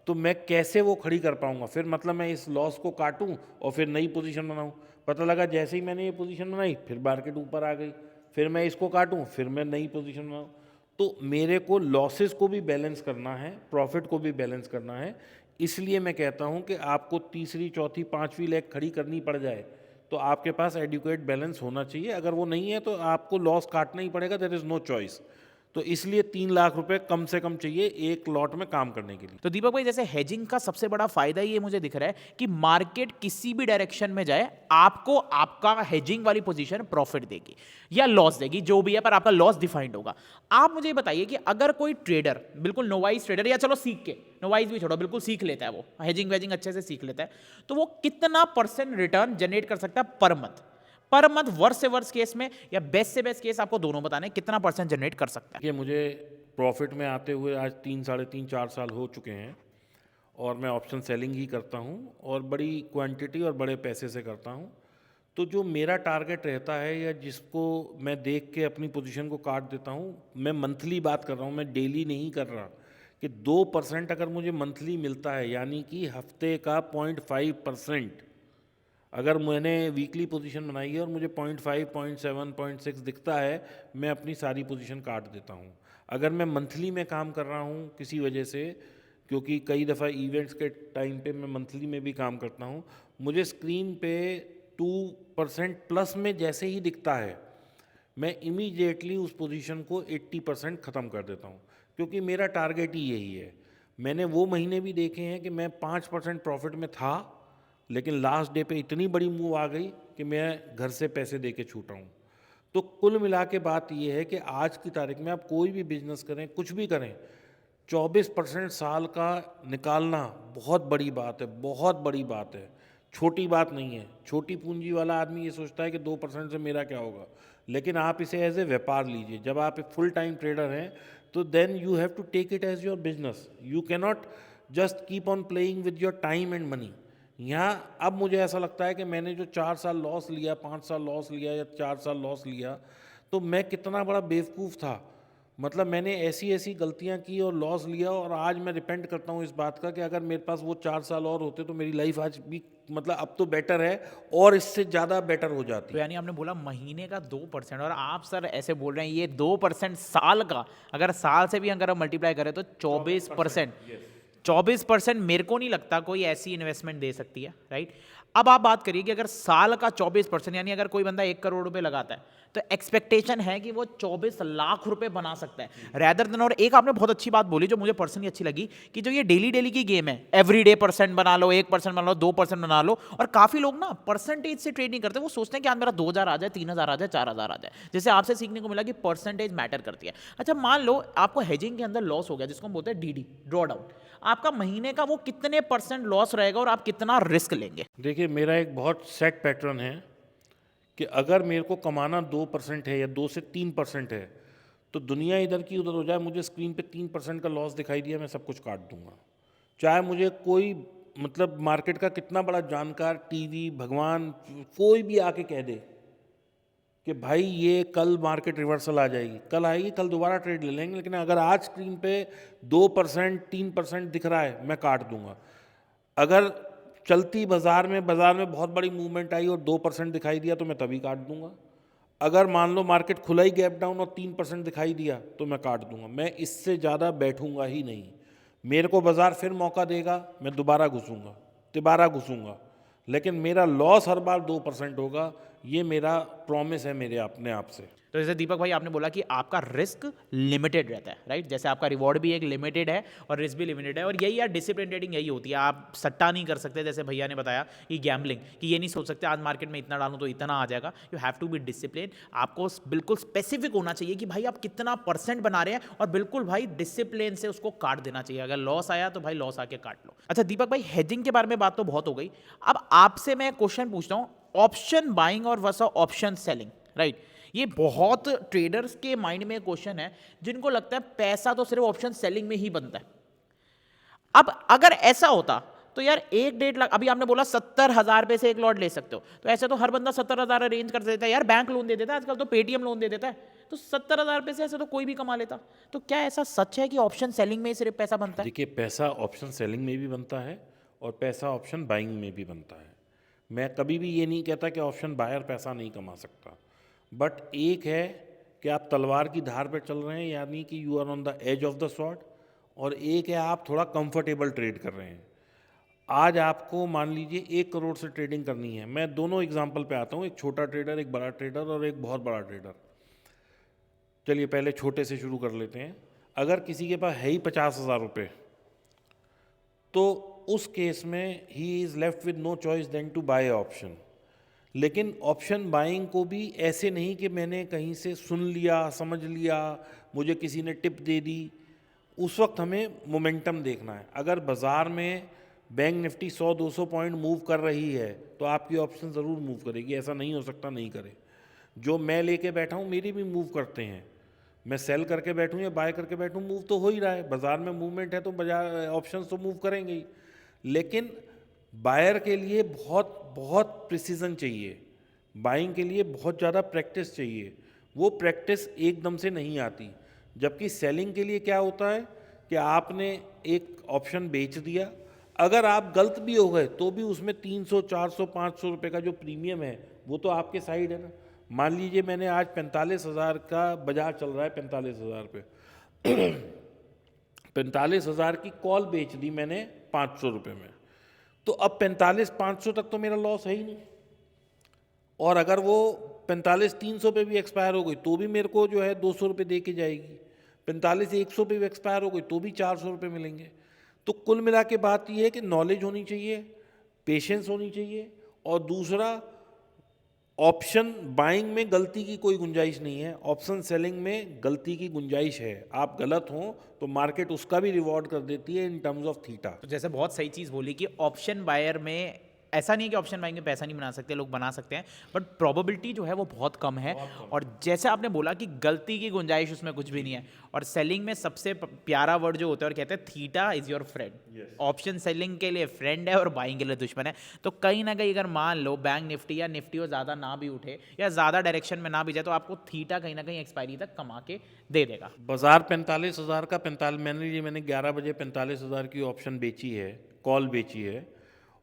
तो मैं कैसे वो खड़ी कर पाऊँगा? फिर मतलब मैं इस लॉस को काटूँ और फिर नई पोजीशन बनाऊँ। पता लगा जैसे ही मैंने ये पोजीशन बनाई फिर मार्केट ऊपर आ गई, फिर मैं इसको काटूँ, फिर मैं नई पोजीशन बनाऊँ। तो मेरे को लॉसेस को भी बैलेंस करना है, प्रॉफिट को भी बैलेंस करना है। इसलिए मैं कहता हूँ कि आपको तीसरी, चौथी, पांचवी लेग खड़ी करनी पड़ जाए तो आपके पास एडिक्वेट बैलेंस होना चाहिए। अगर वो नहीं है तो आपको लॉस काटना ही पड़ेगा, देयर इज़ नो चॉइस। तो इसलिए 3 लाख रुपए कम से कम चाहिए एक लॉट में काम करने के लिए। तो दीपक भाई, जैसे हेजिंग का सबसे बड़ा फायदा ये मुझे दिख रहा है कि मार्केट किसी भी डायरेक्शन में जाए, आपको आपका हेजिंग वाली पोजीशन प्रॉफिट देगी या लॉस देगी, जो भी है, पर आपका लॉस डिफाइंड होगा। आप मुझे बताइए कि अगर कोई ट्रेडर, बिल्कुल नोवाइज ट्रेडर, या चलो सीख के, नोवाइज भी छोड़ो, बिल्कुल सीख लेता है, वो हेजिंग वेजिंग अच्छे से सीख लेता है, तो वो कितना % रिटर्न जनरेट कर सकता है पर मंथ, वर्ष से वर्ष केस में या बेस्ट से बेस्ट केस, आपको दोनों बताने कितना % जनरेट कर सकता है? ये मुझे प्रॉफिट में आते हुए आज 3, साढ़े 3, 4 साल हो चुके हैं और मैं ऑप्शन सेलिंग ही करता हूँ और बड़ी क्वांटिटी और बड़े पैसे से करता हूँ। तो जो मेरा टारगेट रहता है या जिसको मैं देख के अपनी पोजीशन को काट देता हूँ, मैं मंथली बात कर रहा हूँ, मैं डेली नहीं कर रहा, कि 2% अगर मुझे मंथली मिलता है, यानी कि हफ्ते का 0.5% अगर मैंने वीकली पोजीशन बनाई है और मुझे 0.5, 0.7, 0.6 दिखता है, मैं अपनी सारी पोजीशन काट देता हूँ। अगर मैं मंथली में काम कर रहा हूँ किसी वजह से, क्योंकि कई दफ़ा इवेंट्स के टाइम पे मैं मंथली में भी काम करता हूँ, मुझे स्क्रीन पे 2% प्लस में जैसे ही दिखता है, मैं इमीडिएटली उस पोजीशन को 80% ख़त्म कर देता हूँ, क्योंकि मेरा टारगेट ही यही है। मैंने वो महीने भी देखे हैं कि मैं 5% प्रॉफिट में था, लेकिन लास्ट डे पे इतनी बड़ी मूव आ गई कि मैं घर से पैसे दे के छूटा हूँ। तो कुल मिला के बात ये है कि आज की तारीख में आप कोई भी बिजनेस करें, कुछ भी करें, 24% साल का निकालना बहुत बड़ी बात है, बहुत बड़ी बात है, छोटी बात नहीं है। छोटी पूंजी वाला आदमी ये सोचता है कि 2% से मेरा क्या होगा, लेकिन आप इसे एज ए व्यापार लीजिए। जब आप एक फुल टाइम ट्रेडर हैं तो then you have to take it as your business. You cannot just keep on playing with your time and money. यहाँ अब मुझे ऐसा लगता है कि मैंने जो 4 साल लॉस लिया, 5 साल लॉस लिया या 4 साल लॉस लिया, तो मैं कितना बड़ा बेवकूफ़ था। मतलब मैंने ऐसी ऐसी गलतियाँ की और लॉस लिया, और आज मैं रिपेंट करता हूँ इस बात का कि अगर मेरे पास वो 4 साल और होते तो मेरी लाइफ आज भी, मतलब अब तो बेटर है और इससे ज़्यादा बेटर हो जाती। तो यानी आपने बोला महीने का 2%, और आप सर ऐसे बोल रहे हैं ये 2% साल का, अगर साल से भी अगर हम मल्टीप्लाई करें तो 24%। 24% मेरे को नहीं लगता कोई ऐसी इन्वेस्टमेंट दे सकती है, राइट। अब आप बात करिए कि अगर साल का 24%, यानी अगर कोई बंदा 1 करोड़ रुपए लगाता है तो एक्सपेक्टेशन है कि वो 24 लाख रुपए बना सकता है रैदर देन। और एक आपने बहुत अच्छी बात बोली जो मुझे पर्सनली अच्छी लगी, कि जो ये डेली डेली की गेम है, एवरीडे परसेंट बना लो, 1% बना लो, 2% बना लो। और काफी लोग ना परसेंटेज से ट्रेड नहीं करते, वो सोचते हैं कि आज मेरा 2000 आ जाए, 3000 आ जाए, 4000 आ जाए। जैसे आपसे सीखने को मिला कि परसेंटेज मैटर करती है। अच्छा, मान लो आपको हेजिंग के अंदर लॉस हो गया, जिसको हम बोलते हैं डीडी, ड्रॉ डाउन, आपका महीने का वो कितने % लॉस रहेगा और आप कितना रिस्क लेंगे? देखिए, मेरा एक बहुत सेट पैटर्न है कि अगर मेरे को कमाना 2% है या 2 से 3% है, तो दुनिया इधर की उधर हो जाए, मुझे स्क्रीन पे 3% का लॉस दिखाई दिया, मैं सब कुछ काट दूंगा। चाहे मुझे कोई, मतलब मार्केट का कितना बड़ा जानकार, टीवी, भगवान, कोई भी आके कह दे कि भाई ये कल मार्केट रिवर्सल आ जाएगी, कल आएगी, कल दोबारा ट्रेड ले लेंगे, लेकिन अगर आज स्क्रीन पे 2%, 3% दिख रहा है, मैं काट दूंगा। अगर चलती बाजार में बहुत बड़ी मूवमेंट आई और 2% दिखाई दिया तो मैं तभी काट दूंगा। अगर मान लो मार्केट खुला ही गैप डाउन और 3% दिखाई दिया तो मैं काट दूंगा। मैं इससे ज़्यादा बैठूंगा ही नहीं। मेरे को बाजार फिर मौका देगा, मैं दोबारा घुसूंगा, तिबारा घुसूंगा, लेकिन मेरा लॉस हर बार 2% होगा। ये मेरा प्रॉमिस है मेरे अपने आप से। तो जैसे दीपक भाई आपने बोला कि आपका रिस्क लिमिटेड रहता है, राइट। जैसे आपका रिवॉर्ड भी एक लिमिटेड है और रिस्क भी लिमिटेड है, और यही यार डिसिप्लिन ट्रेडिंग यही होती है। आप सट्टा नहीं कर सकते, जैसे भैया ने बताया कि गैम्बलिंग, कि ये नहीं सोच सकते आज मार्केट में इतना डालूं तो इतना आ जाएगा। You have to be discipline. आपको बिल्कुल स्पेसिफिक होना चाहिए कि भाई आप कितना % बना रहे हैं, और बिल्कुल भाई डिसिप्लिन से उसको काट देना चाहिए। अगर लॉस आया तो भाई लॉस आके काट लो। अच्छा दीपक भाई, हेजिंग के बारे में बात तो बहुत हो गई, अब आपसे मैं क्वेश्चन पूछता हूँ, ऑप्शन बाइंग और वर्सेस ऑप्शन सेलिंग, राइट। ये बहुत ट्रेडर्स के माइंड में क्वेश्चन है, जिनको लगता है पैसा तो सिर्फ ऑप्शन सेलिंग में ही बनता है। अब अगर ऐसा होता तो यार 1-1.5 लाख, अभी आपने बोला 70,000 रुपए से एक लॉट ले सकते हो, तो ऐसे तो हर बंदा 70,000 अरेंज कर देता है यार, बैंक लोन दे देता है, आजकल तो पेटीएम लोन दे देता है, तो 70,000 रुपए से ऐसे तो कोई भी कमा लेता। तो क्या ऐसा सच है कि ऑप्शन सेलिंग में ही सिर्फ पैसा बनता है? देखिए, पैसा ऑप्शन सेलिंग में भी बनता है और पैसा ऑप्शन बाइंग में भी बनता है। मैं कभी भी ये नहीं कहता कि ऑप्शन बायर पैसा नहीं कमा सकता, बट एक है कि आप तलवार की धार पे चल रहे हैं, यानी कि you are on the edge of the sword, और एक है आप थोड़ा कंफर्टेबल ट्रेड कर रहे हैं। आज आपको मान लीजिए 1 करोड़ से ट्रेडिंग करनी है। मैं दोनों एग्जांपल पे आता हूँ, एक छोटा ट्रेडर, एक बड़ा ट्रेडर, और एक बहुत बड़ा ट्रेडर। चलिए पहले छोटे से शुरू कर लेते हैं। अगर किसी के पास है ही 50,000 रुपये, तो उस केस में he is left with no choice then to buy option. लेकिन ऑप्शन बाइंग को भी ऐसे नहीं कि मैंने कहीं से सुन लिया, समझ लिया, मुझे किसी ने टिप दे दी। उस वक्त हमें मोमेंटम देखना है। अगर बाज़ार में बैंक निफ्टी 100-200 पॉइंट मूव कर रही है तो आपकी ऑप्शन ज़रूर मूव करेगी, ऐसा नहीं हो सकता नहीं करे। जो मैं लेके बैठा हूँ मेरी भी मूव करते हैं, मैं सेल करके बैठूँ या बाय करके बैठूँ, मूव तो हो ही रहा है। बाज़ार में मूवमेंट है तो बाजार ऑप्शंस तो मूव करेंगे ही। लेकिन बायर के लिए बहुत बहुत प्रिसीजन चाहिए, बाइंग के लिए बहुत ज़्यादा प्रैक्टिस चाहिए। वो प्रैक्टिस एकदम से नहीं आती। जबकि सेलिंग के लिए क्या होता है कि आपने एक ऑप्शन बेच दिया, अगर आप गलत भी हो गए तो भी उसमें 300 400 500 रुपये का जो प्रीमियम है वो तो आपके साइड है ना। मान लीजिए मैंने आज 45,000 का बाजार चल रहा है, 45,000 पे 45,000 की कॉल बेच दी मैंने 500 रुपये में, तो अब 45,500 तक तो मेरा लॉस है ही नहीं। और अगर वो 45,300 पे भी एक्सपायर हो गई तो भी मेरे को जो है 200 रुपये दे के जाएगी, 45,100 पे भी एक्सपायर हो गई तो भी 400 रुपये मिलेंगे। तो कुल मिला के बात ये है कि नॉलेज होनी चाहिए, पेशेंस होनी चाहिए, और दूसरा ऑप्शन बाइंग में गलती की कोई गुंजाइश नहीं है, ऑप्शन सेलिंग में गलती की गुंजाइश है। आप गलत हो तो मार्केट उसका भी रिवॉर्ड कर देती है इन टर्म्स ऑफ थीटा। तो जैसे बहुत सही चीज़ बोली कि ऑप्शन बायर में ऐसा नहीं है कि ऑप्शन बाइंग में पैसा नहीं बना सकते, लोग बना सकते हैं, बट प्रोबेबिलिटी जो है वो बहुत कम है। और जैसे आपने बोला कि गलती की गुंजाइश उसमें कुछ भी नहीं है। और सेलिंग में सबसे प्यारा वर्ड जो होता है और कहते हैं theta is your friend. Option selling के लिए फ्रेंड है और बाइंग के लिए दुश्मन है। तो कहीं ना कहीं अगर मान लो बैंक निफ्टी या निफ्टी वो ज़्यादा ना भी उठे या ज़्यादा डायरेक्शन में ना भी जाए तो आपको थीटा कहीं ना कहीं एक्सपायरी तक कमा के दे देगा। बाजार 45,000 का 45 मैंने 11 बजे 45,000 की ऑप्शन बेची है, कॉल बेची है,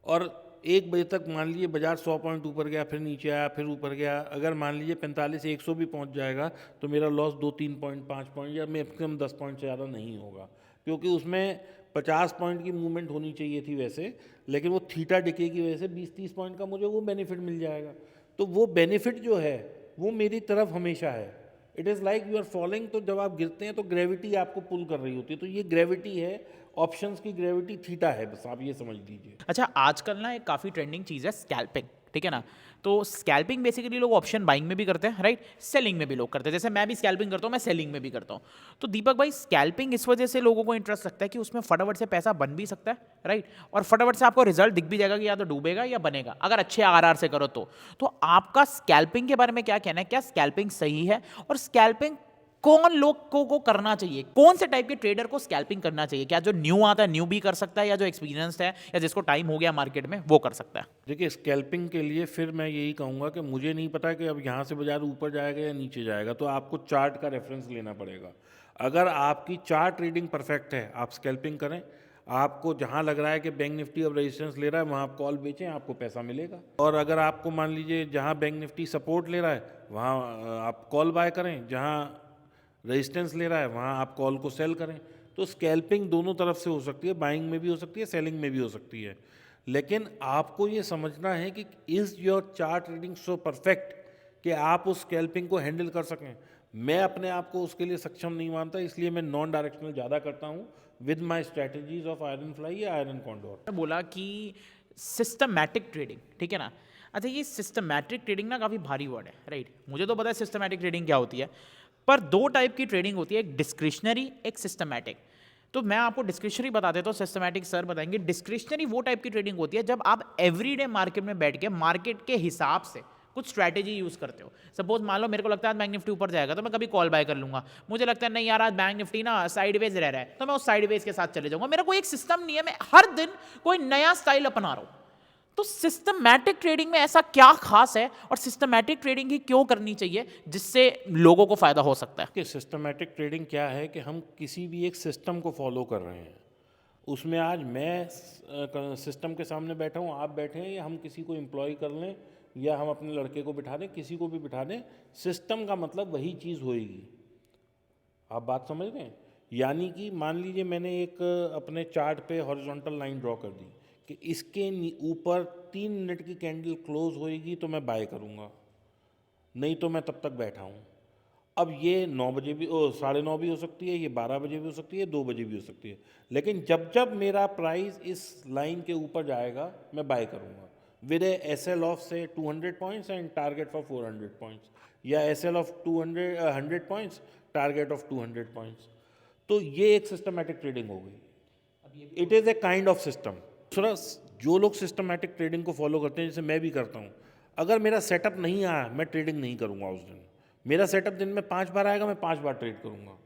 और 1 बजे तक मान लीजिए बाजार 100 पॉइंट ऊपर गया, फिर नीचे आया, फिर ऊपर गया। अगर मान लीजिए 45,100 भी पहुंच जाएगा तो मेरा लॉस 2-3 पॉइंट 5 पॉइंट या मैक्सिमम 10 पॉइंट से ज़्यादा नहीं होगा, क्योंकि उसमें 50 पॉइंट की मूवमेंट होनी चाहिए थी वैसे, लेकिन वो थीटा डिके की वजह से 20-30 पॉइंट का मुझे वो बेनिफिट मिल जाएगा। तो वो बेनिफिट जो है वो मेरी तरफ हमेशा है। It is like you are following, तो जब आप गिरते हैं तो ग्रेविटी आपको पुल कर रही होती है, तो ये ग्रेविटी है, ऑप्शंस की ग्रेविटी थीटा है, बस आप ये समझ लीजिए। अच्छा, आजकल ना एक काफ़ी ट्रेंडिंग चीज़ है स्कैल्पिंग, ठीक है ना। तो स्कैल्पिंग बेसिकली लोग ऑप्शन बाइंग में भी करते हैं, राइट, सेलिंग में भी लोग करते हैं। जैसे मैं भी स्कैल्पिंग करता हूँ, मैं सेलिंग में भी करता हूँ। तो दीपक भाई, स्कैल्पिंग इस वजह से लोगों को इंटरेस्ट रखता है कि उसमें फटाफट से पैसा बन भी सकता है, राइट, और फटाफट से आपको रिजल्ट दिख भी जाएगा कि या तो डूबेगा या बनेगा, अगर अच्छे आरआर से करो तो आपका स्कैल्पिंग के बारे में क्या कहना है? क्या स्कैल्पिंग सही है? और स्कैल्पिंग कौन लोग को करना चाहिए? कौन से टाइप के ट्रेडर को स्कैल्पिंग करना चाहिए? क्या जो न्यू आता है न्यू भी कर सकता है, या जो एक्सपीरियंस्ड है या जिसको टाइम हो गया मार्केट में वो कर सकता है? देखिए, स्कैल्पिंग के लिए फिर मैं यही कहूँगा कि मुझे नहीं पता कि अब यहाँ से बाजार ऊपर जाएगा या नीचे जाएगा, तो आपको चार्ट का रेफरेंस लेना पड़ेगा। अगर आपकी चार्ट रीडिंग परफेक्ट है, आप स्कैल्पिंग करें। आपको जहाँ लग रहा है कि बैंक निफ्टी अब रेजिस्टेंस ले रहा है, वहाँ आप कॉल बेचें, आपको पैसा मिलेगा। और अगर आपको मान लीजिए जहाँ बैंक निफ्टी सपोर्ट ले रहा है वहाँ आप कॉल बाय करें, जहाँ रेजिस्टेंस ले रहा है वहाँ आप कॉल को सेल करें। तो स्कैल्पिंग दोनों तरफ से हो सकती है, बाइंग में भी हो सकती है, सेलिंग में भी हो सकती है। लेकिन आपको ये समझना है कि is your chart reading so perfect कि आप उस स्कैल्पिंग को हैंडल कर सकें। मैं अपने आप को उसके लिए सक्षम नहीं मानता, इसलिए मैं नॉन डायरेक्शनल ज़्यादा करता हूँ with my strategies of iron fly या आयरन कॉन्डोर। बोला कि सिस्टमैटिक ट्रेडिंग, ठीक है ना। अच्छा, ये सिस्टमैटिक ट्रेडिंग ना काफ़ी भारी वर्ड है, राइट। मुझे तो पता है सिस्टमैटिक ट्रेडिंग क्या होती है, पर दो टाइप की ट्रेडिंग होती है, एक डिस्क्रिशनरी, एक सिस्टमैटिक। तो मैं आपको डिस्क्रिशनरी बता देता हूँ, सिस्टमैटिक सर बताएंगे। डिस्क्रिशनरी वो टाइप की ट्रेडिंग होती है जब आप एवरीडे मार्केट में बैठ के मार्केट के हिसाब से कुछ स्ट्रैटेजी यूज करते हो। सपोज मान लो मेरे को लगता है आज बैंक निफ्टी ऊपर जाएगा तो मैं कभी कॉल बाय कर लूंगा। मुझे लगता है नहीं यार आज बैंक निफ्टी ना साइडवेज रह रहा है तो मैं उस साइडवेज के साथ चले जाऊंगा। मेरा कोई एक सिस्टम नहीं है, मैं हर दिन कोई नया स्टाइल अपना रहा हूं। तो सिस्टमैटिक ट्रेडिंग में ऐसा क्या खास है और सिस्टमैटिक ट्रेडिंग ही क्यों करनी चाहिए जिससे लोगों को फायदा हो सकता है? कि सिस्टमैटिक ट्रेडिंग क्या है कि हम किसी भी एक सिस्टम को फॉलो कर रहे हैं। उसमें आज मैं सिस्टम के सामने बैठा हूँ, आप बैठे हैं, या हम किसी को एम्प्लॉय कर लें या हम अपने लड़के को बिठा दें, किसी को भी बिठा दें, सिस्टम का मतलब वही चीज़ होएगी। आप बात समझ रहे हैं? यानी कि मान लीजिए मैंने एक अपने चार्ट पे हॉरिजॉन्टल लाइन ड्रॉ कर दी कि इसके ऊपर 3 मिनट की कैंडल क्लोज होएगी तो मैं बाय करूँगा, नहीं तो मैं तब तक बैठा हूँ। अब ये 9 बजे भी 9:30 भी हो सकती है, ये 12 बजे भी हो सकती है, 2 बजे भी हो सकती है, लेकिन जब जब मेरा प्राइस इस लाइन के ऊपर जाएगा मैं बाय करूँगा विद ए SL ऑफ से 200 points and target for 400 points, या SL of 100 points target of 200 points. तो ये एक सिस्टमैटिक ट्रेडिंग हो गई। It is a kind of system. थोड़ा जो लोग सिस्टमैटिक ट्रेडिंग को फॉलो करते हैं, जैसे मैं भी करता हूँ, अगर मेरा सेटअप नहीं आया मैं ट्रेडिंग नहीं करूँगा उस दिन। मेरा सेटअप दिन में 5 बार आएगा, मैं 5 बार ट्रेड करूँगा।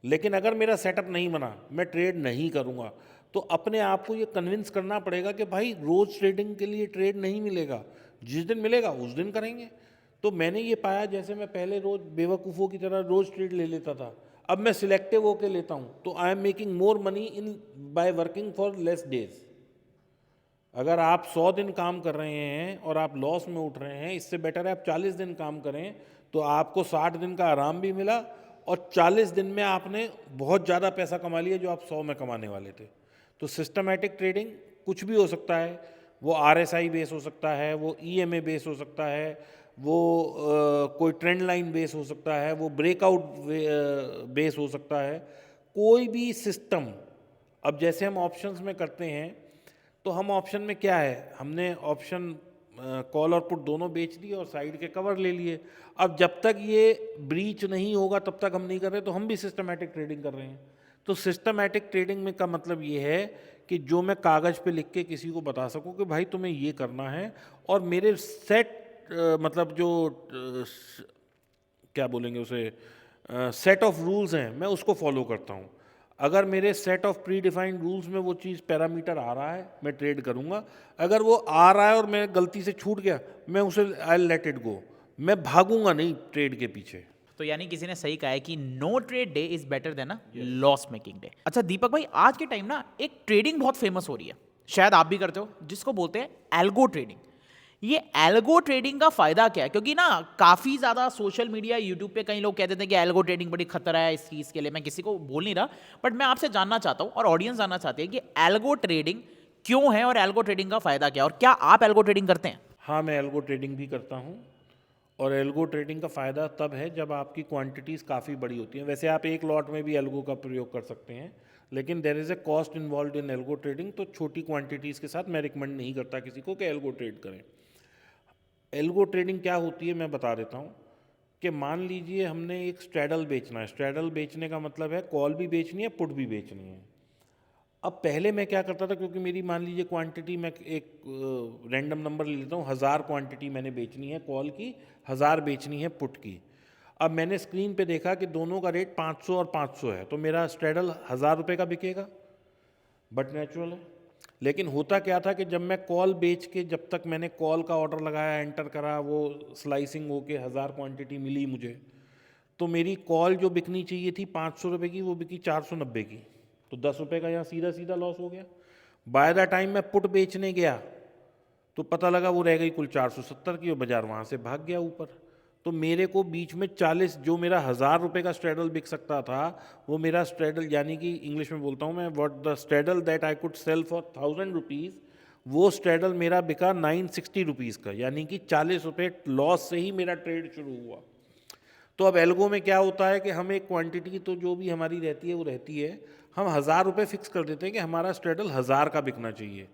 लेकिन अगर मेरा सेटअप नहीं बना मैं ट्रेड नहीं करूँगा। तो अपने आप को ये कन्विंस करना पड़ेगा कि भाई रोज़ ट्रेडिंग के लिए ट्रेड नहीं मिलेगा, जिस दिन मिलेगा उस दिन करेंगे। तो मैंने ये पाया, जैसे मैं पहले रोज़ बेवकूफ़ों की तरह रोज़ ट्रेड ले लेता था, अब मैं सिलेक्टिव होकर लेता हूँ, तो I am making more money in by working for less days. अगर आप 100 दिन काम कर रहे हैं और आप लॉस में उठ रहे हैं, इससे बेटर है आप 40 दिन काम करें, तो आपको 60 दिन का आराम भी मिला और 40 दिन में आपने बहुत ज़्यादा पैसा कमा लिया जो आप 100 में कमाने वाले थे। तो सिस्टमैटिक ट्रेडिंग कुछ भी हो सकता है, वो RSI बेस हो सकता है, वो EMA बेस हो सकता है, वो कोई ट्रेंड लाइन बेस हो सकता है, वो ब्रेकआउट बेस हो सकता है, कोई भी सिस्टम। अब जैसे हम ऑप्शंस में करते हैं, तो हम ऑप्शन में क्या है, हमने ऑप्शन कॉल और पुट दोनों बेच दिए और साइड के कवर ले लिए। अब जब तक ये ब्रीच नहीं होगा तब तक हम नहीं कर रहे, तो हम भी सिस्टमैटिक ट्रेडिंग कर रहे हैं। तो सिस्टमैटिक ट्रेडिंग में का मतलब ये है कि जो मैं कागज़ पे लिख के किसी को बता सकूं कि भाई तुम्हें ये करना है, और मेरे सेट मतलब जो क्या बोलेंगे उसे, सेट ऑफ रूल्स हैं, मैं उसको फॉलो करता हूँ। अगर मेरे set of pre defined rules में वो चीज़ पैरामीटर आ रहा है, मैं ट्रेड करूँगा। अगर वो आ रहा है और मैं गलती से छूट गया, मैं उसे आई लेट इट गो, मैं भागूंगा नहीं ट्रेड के पीछे। तो यानी किसी ने सही कहा है कि no trade day is better than a loss making day. अच्छा दीपक भाई, आज के टाइम ना एक ट्रेडिंग बहुत फेमस हो रही है, शायद आप भी करते हो, जिसको बोलते हैं एल्गो ट्रेडिंग। ये एल्गो ट्रेडिंग का फायदा क्या है? क्योंकि ना काफी ज्यादा सोशल मीडिया, यूट्यूब पे कई लोग कहते थे कि एल्गो ट्रेडिंग बड़ी खतरा है इस चीज के लिए। मैं किसी को बोल नहीं रहा, बट मैं आपसे जानना चाहता हूं और ऑडियंस जानना चाहती है कि एल्गो ट्रेडिंग क्यों है और एल्गो ट्रेडिंग का फायदा क्या है, और क्या आप एल्गो ट्रेडिंग करते हैं? हाँ, मैं एल्गो ट्रेडिंग भी करता हूँ, और एल्गो ट्रेडिंग का फ़ायदा तब है जब आपकी क्वांटिटीज़ काफ़ी बड़ी होती हैं। वैसे आप एक लॉट में भी एल्गो का प्रयोग कर सकते हैं, लेकिन there is a cost involve in algo trading. तो छोटी क्वांटिटीज़ के साथ मैं रिकमेंड नहीं करता किसी को कि एल्गो ट्रेड करें। एल्गो ट्रेडिंग क्या होती है मैं बता देता हूँ। कि मान लीजिए हमने एक स्ट्रैडल बेचना है। स्ट्रैडल बेचने का मतलब है कॉल भी बेचनी है, पुट भी बेचनी है। अब पहले मैं क्या करता था, क्योंकि मेरी मान लीजिए क्वांटिटी, मैं एक रैंडम नंबर ले लेता हूँ, 1000 क्वांटिटी मैंने बेचनी है कॉल की, 1000 बेचनी है पुट की। अब मैंने स्क्रीन पे देखा कि दोनों का रेट 500 और 500 है, तो मेरा स्ट्रैडल 1000 रुपये का बिकेगा, बट नेचुरल है। लेकिन होता क्या था कि जब मैं कॉल बेच के, जब तक मैंने कॉल का ऑर्डर लगाया, एंटर करा, वो स्लाइसिंग होके 1000 क्वांटिटी मिली मुझे, तो मेरी कॉल जो बिकनी चाहिए थी 500 रुपये की, वो बिकी 490 की, तो 10 रुपये का यहाँ सीधा सीधा लॉस हो गया। बाय द टाइम मैं पुट बेचने गया तो पता लगा वो रह गई कुल 470 की, और बाजार वहाँ से भाग गया ऊपर। तो मेरे को बीच में 40, जो मेरा 1000 रुपये का स्ट्रैडल बिक सकता था, वो मेरा स्ट्रैडल, यानी कि इंग्लिश में बोलता हूँ मैं, what the straddle that I could sell for 1000 rupees, वो स्ट्रैडल मेरा बिका 960 रुपीज़ का, यानी कि 40 रुपये लॉस से ही मेरा ट्रेड शुरू हुआ। तो अब एल्गो में क्या होता है कि हम एक क्वांटिटी तो जो भी हमारी रहती है वो रहती है, हम 1000 रुपये फिक्स कर देते हैं कि हमारा स्ट्रैडल 1000 का बिकना चाहिए।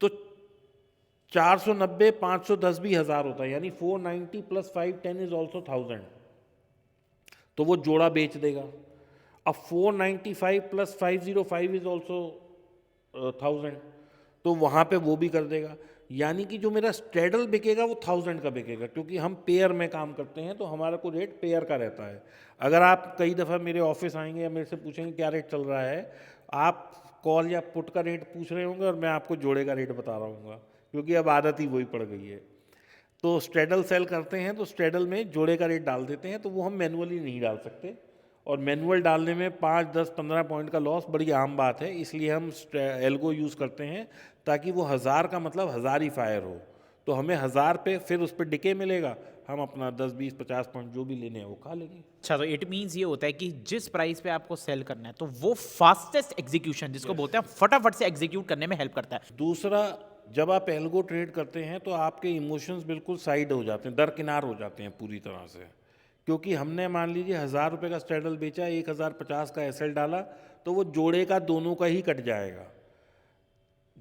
तो 490, 510 भी 1000 होता है, यानी 490 + 510 इज ऑल्सो 1000, तो वो जोड़ा बेच देगा। अब 495 + 505 इज ऑल्सो 1000, तो वहाँ पे वो भी कर देगा। यानी कि जो मेरा स्ट्रैडल बिकेगा वो 1000 का बिकेगा, क्योंकि हम पेयर में काम करते हैं, तो हमारा को रेट पेयर का रहता है। अगर आप कई दफ़ा मेरे ऑफिस आएंगे या मेरे से पूछेंगे क्या रेट चल रहा है, आप कॉल या पुट का रेट पूछ रहे होंगे और मैं आपको जोड़े का रेट बता रहा हूँ, क्योंकि अब आदत ही वही पड़ गई है। तो स्ट्रैडल सेल करते हैं तो स्ट्रैडल में जोड़े का रेट डाल देते हैं, तो वो हम मैनुअली नहीं डाल सकते, और मैनुअल डालने में 5, 10, 15 पॉइंट का लॉस बड़ी आम बात है। इसलिए हम एल्गो यूज़ करते हैं, ताकि वो 1000 का मतलब 1000 ही फायर हो, तो हमें 1000 पे फिर उस पर डिके मिलेगा, हम अपना 10, 20, 50 पॉइंट जो भी लेने हैं वो खा लेंगे। अच्छा, तो इट मीन्स ये होता है कि जिस प्राइस पे आपको सेल करना है, तो वो फास्टेस्ट एग्जीक्यूशन, जिसको बोलते हैं फटाफट से एग्जीक्यूट करने में हेल्प करता है। दूसरा, जब आप एल्गो ट्रेड करते हैं तो आपके इमोशंस बिल्कुल साइड हो जाते हैं, दरकिनार हो जाते हैं पूरी तरह से, क्योंकि हमने मान लीजिए 1000 रुपये का स्ट्रैडल बेचा, 1050 का एसएल डाला, तो वो जोड़े का दोनों का ही कट जाएगा।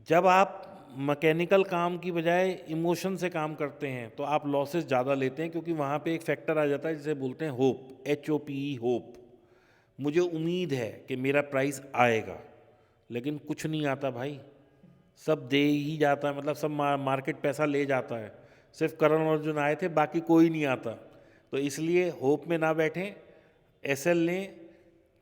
जब आप मैकेनिकल काम की बजाय इमोशन से काम करते हैं तो आप लॉसेस ज़्यादा लेते हैं, क्योंकि वहाँ पे एक फैक्टर आ जाता है जिसे बोलते हैं होप, HOPE, होप। मुझे उम्मीद है कि मेरा प्राइस आएगा, लेकिन कुछ नहीं आता भाई, सब दे ही जाता है, मतलब सब मार्केट पैसा ले जाता है। सिर्फ करण अर्जुन आए थे, बाकी कोई नहीं आता। तो इसलिए होप में ना बैठें, एसएल लें,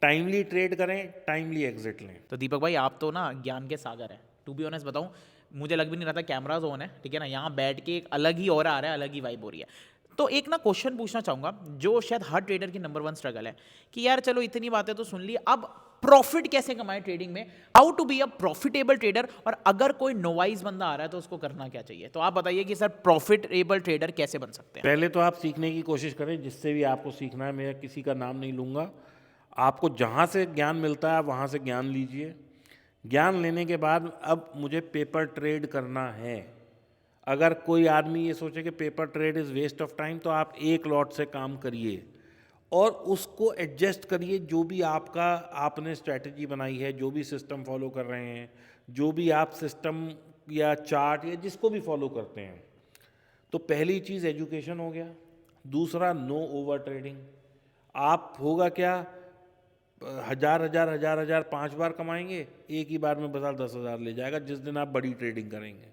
टाइमली ट्रेड करें, टाइमली एग्जिट लें। तो दीपक भाई, आप तो ना ज्ञान के सागर हैं। टू बी ऑनेस्ट बताऊं, मुझे लग भी नहीं रहा था कैमराज ऑन है, ठीक है ना, यहाँ बैठ के एक अलग ही ऑरा आ रहा है, अलग ही वाइब हो रही है। तो एक ना क्वेश्चन पूछना चाहूँगा, जो शायद हर ट्रेडर की नंबर 1 स्ट्रगल है, कि यार चलो इतनी बातें तो सुन ली, अब प्रॉफिट कैसे कमाएं ट्रेडिंग में, how to be a profitable trader, और अगर कोई नोवाइज बंदा आ रहा है तो उसको करना क्या चाहिए। तो आप बताइए कि सर प्रॉफिटेबल ट्रेडर कैसे बन सकते हैं। पहले तो आप सीखने की कोशिश करें, जिससे भी आपको सीखना है। मैं किसी का नाम नहीं लूँगा, आपको जहाँ से ज्ञान मिलता है वहाँ से ज्ञान लीजिए। ज्ञान लेने के बाद अब मुझे पेपर ट्रेड करना है। अगर कोई आदमी ये सोचे कि paper trade is waste of time, तो आप एक लॉट से काम करिए और उसको एडजस्ट करिए। जो भी आपने स्ट्रैटेजी बनाई है, जो भी सिस्टम फॉलो कर रहे हैं, जो भी आप सिस्टम या चार्ट या जिसको भी फॉलो करते हैं, तो पहली चीज़ एजुकेशन हो गया। दूसरा, नो ओवर ट्रेडिंग। आप होगा क्या, हजार 5 बार कमाएंगे, एक ही बार में बाजार 10,000 ले जाएगा जिस दिन आप बड़ी ट्रेडिंग करेंगे,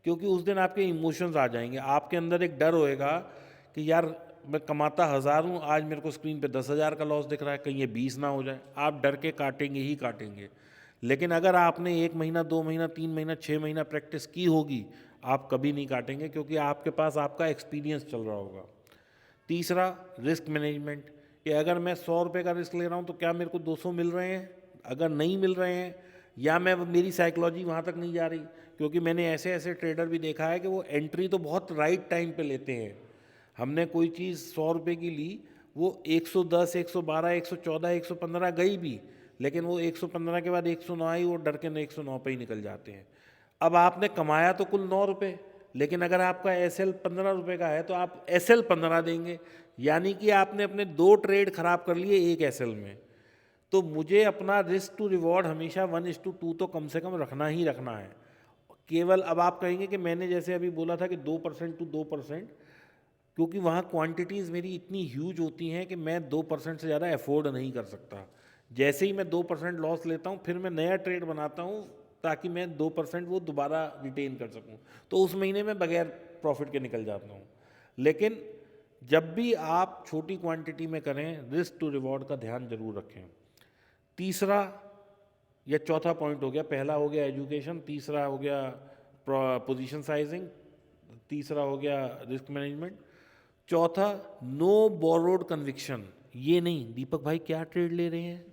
क्योंकि उस दिन आपके इमोशंस आ जाएंगे। आपके अंदर एक डर होएगा कि यार मैं कमाता 1,000 हूँ, आज मेरे को स्क्रीन पे 10,000 का लॉस दिख रहा है, कहीं ये 20 ना हो जाए। आप डर के काटेंगे ही काटेंगे। लेकिन अगर आपने 1 महीना, 2 महीना, 3 महीना, 6 महीना प्रैक्टिस की होगी, आप कभी नहीं काटेंगे, क्योंकि आपके पास आपका एक्सपीरियंस चल रहा होगा। तीसरा, रिस्क मैनेजमेंट, कि अगर मैं 100 रुपये का रिस्क ले रहा हूँ तो क्या मेरे को 200 मिल रहे हैं। अगर नहीं मिल रहे हैं, या मेरी साइकोलॉजी वहाँ तक नहीं जा रही, क्योंकि मैंने ऐसे ऐसे ट्रेडर भी देखा है कि वो एंट्री तो बहुत राइट टाइम पे लेते हैं। हमने कोई चीज़ 100 रुपये की ली, वो 110, 112, 114, 115 गई भी, लेकिन वो 115 के बाद 109 आई, वो डर के 109 पे ही निकल जाते हैं। अब आपने कमाया तो कुल 9 रुपये, लेकिन अगर आपका एसएल 15 रुपये का है तो आप एसएल 15 देंगे, यानी कि आपने अपने 2 ट्रेड खराब कर लिए एक एसएल में। तो मुझे अपना रिस्क टू रिवॉर्ड हमेशा 1:2 तो कम से कम रखना ही रखना है। केवल अब आप कहेंगे कि मैंने जैसे अभी बोला था कि 2% टू 2%, क्योंकि वहाँ क्वांटिटीज़ मेरी इतनी ह्यूज होती हैं कि मैं 2% से ज़्यादा अफोर्ड नहीं कर सकता। जैसे ही मैं 2% लॉस लेता हूँ, फिर मैं नया ट्रेड बनाता हूँ ताकि मैं 2% वो दोबारा रिटेन कर सकूँ। तो उस महीने में बगैर प्रॉफिट के निकल जाता हूँ। लेकिन जब भी आप छोटी क्वांटिटी में करें, रिस्क टू रिवॉर्ड का ध्यान जरूर रखें। तीसरा या चौथा पॉइंट हो गया, पहला हो गया एजुकेशन, तीसरा हो गया पोजीशन साइजिंग, तीसरा हो गया रिस्क मैनेजमेंट, चौथा नो बोरोड कन्विक्शन। ये नहीं दीपक भाई क्या ट्रेड ले रहे हैं,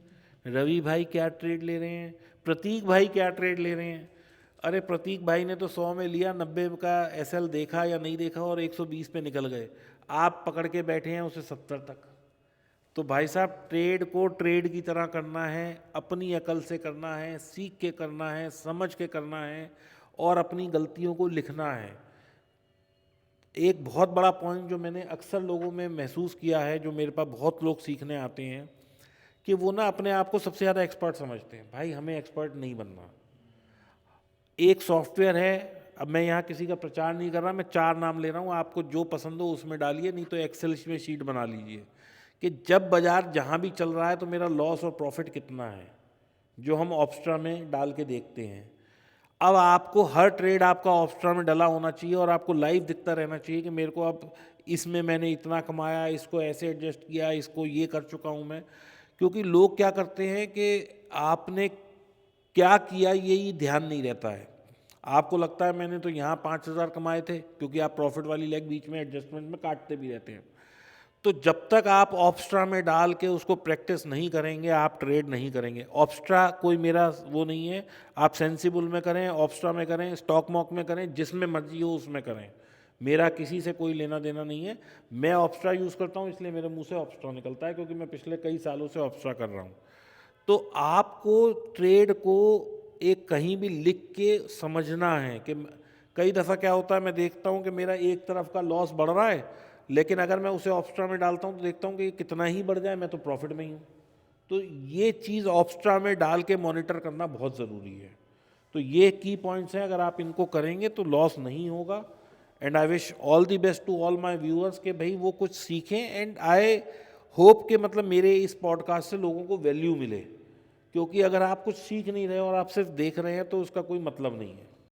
रवि भाई क्या ट्रेड ले रहे हैं, प्रतीक भाई क्या ट्रेड ले रहे हैं। अरे प्रतीक भाई ने तो 100 में लिया, 90 का एसएल देखा या नहीं देखा और 120 पे निकल गए, आप पकड़ के बैठे हैं उसे 70 तक। तो भाई साहब, ट्रेड को ट्रेड की तरह करना है, अपनी अकल से करना है, सीख के करना है, समझ के करना है और अपनी गलतियों को लिखना है। एक बहुत बड़ा पॉइंट जो मैंने अक्सर लोगों में महसूस किया है, जो मेरे पास बहुत लोग सीखने आते हैं, कि वो ना अपने आप को सबसे ज़्यादा एक्सपर्ट समझते हैं। भाई हमें एक्सपर्ट नहीं बनना। एक सॉफ्टवेयर है, अब मैं यहाँ किसी का प्रचार नहीं कर रहा, मैं 4 नाम ले रहा हूँ, आपको जो पसंद हो उसमें डालिए, नहीं तो एक्सेल में शीट बना लीजिए कि जब बाजार जहाँ भी चल रहा है तो मेरा लॉस और प्रॉफिट कितना है, जो हम ऑप्स्ट्रा में डाल के देखते हैं। अब आपको हर ट्रेड आपका ऑप्स्ट्रा में डला होना चाहिए और आपको लाइव दिखता रहना चाहिए कि मेरे को अब इसमें मैंने इतना कमाया, इसको ऐसे एडजस्ट किया, इसको ये कर चुका हूँ मैं। क्योंकि लोग क्या करते हैं कि आपने क्या किया यही ध्यान नहीं रहता है। आपको लगता है मैंने तो यहाँ 5,000 कमाए थे, क्योंकि आप प्रॉफिट वाली लेग बीच में एडजस्टमेंट में काटते भी रहते हैं। तो जब तक आप ऑप्स्ट्रा में डाल के उसको प्रैक्टिस नहीं करेंगे, आप ट्रेड नहीं करेंगे। ऑप्स्ट्रा कोई मेरा वो नहीं है, आप सेंसिबल में करें, ऑप्स्ट्रा में करें, स्टॉक मॉक में करें, जिसमें मर्जी हो उसमें करें, मेरा किसी से कोई लेना देना नहीं है। मैं ऑप्स्ट्रा यूज़ करता हूँ, इसलिए मेरे मुंह से ऑप्स्ट्रा निकलता है, क्योंकि मैं पिछले कई सालों से ऑप्स्ट्रा कर रहा हूँ। तो आपको ट्रेड को एक कहीं भी लिख के समझना है कि कई दफ़ा क्या होता है, मैं देखता हूँ कि मेरा एक तरफ का लॉस बढ़ रहा है, लेकिन अगर मैं उसे ऑप्स्ट्रा में डालता हूँ तो देखता हूँ कि कितना ही बढ़ जाए मैं तो प्रॉफिट में ही हूँ। तो ये चीज़ ऑप्स्ट्रा में डाल के मॉनिटर करना बहुत ज़रूरी है। तो ये की पॉइंट्स हैं, अगर आप इनको करेंगे तो लॉस नहीं होगा। And I wish all the best to all my viewers कि भाई वो कुछ सीखें, एंड आई होप कि मतलब मेरे इस पॉडकास्ट से लोगों को वैल्यू मिले, क्योंकि अगर आप कुछ सीख नहीं रहे और आप सिर्फ देख रहे हैं तो उसका कोई मतलब नहीं है।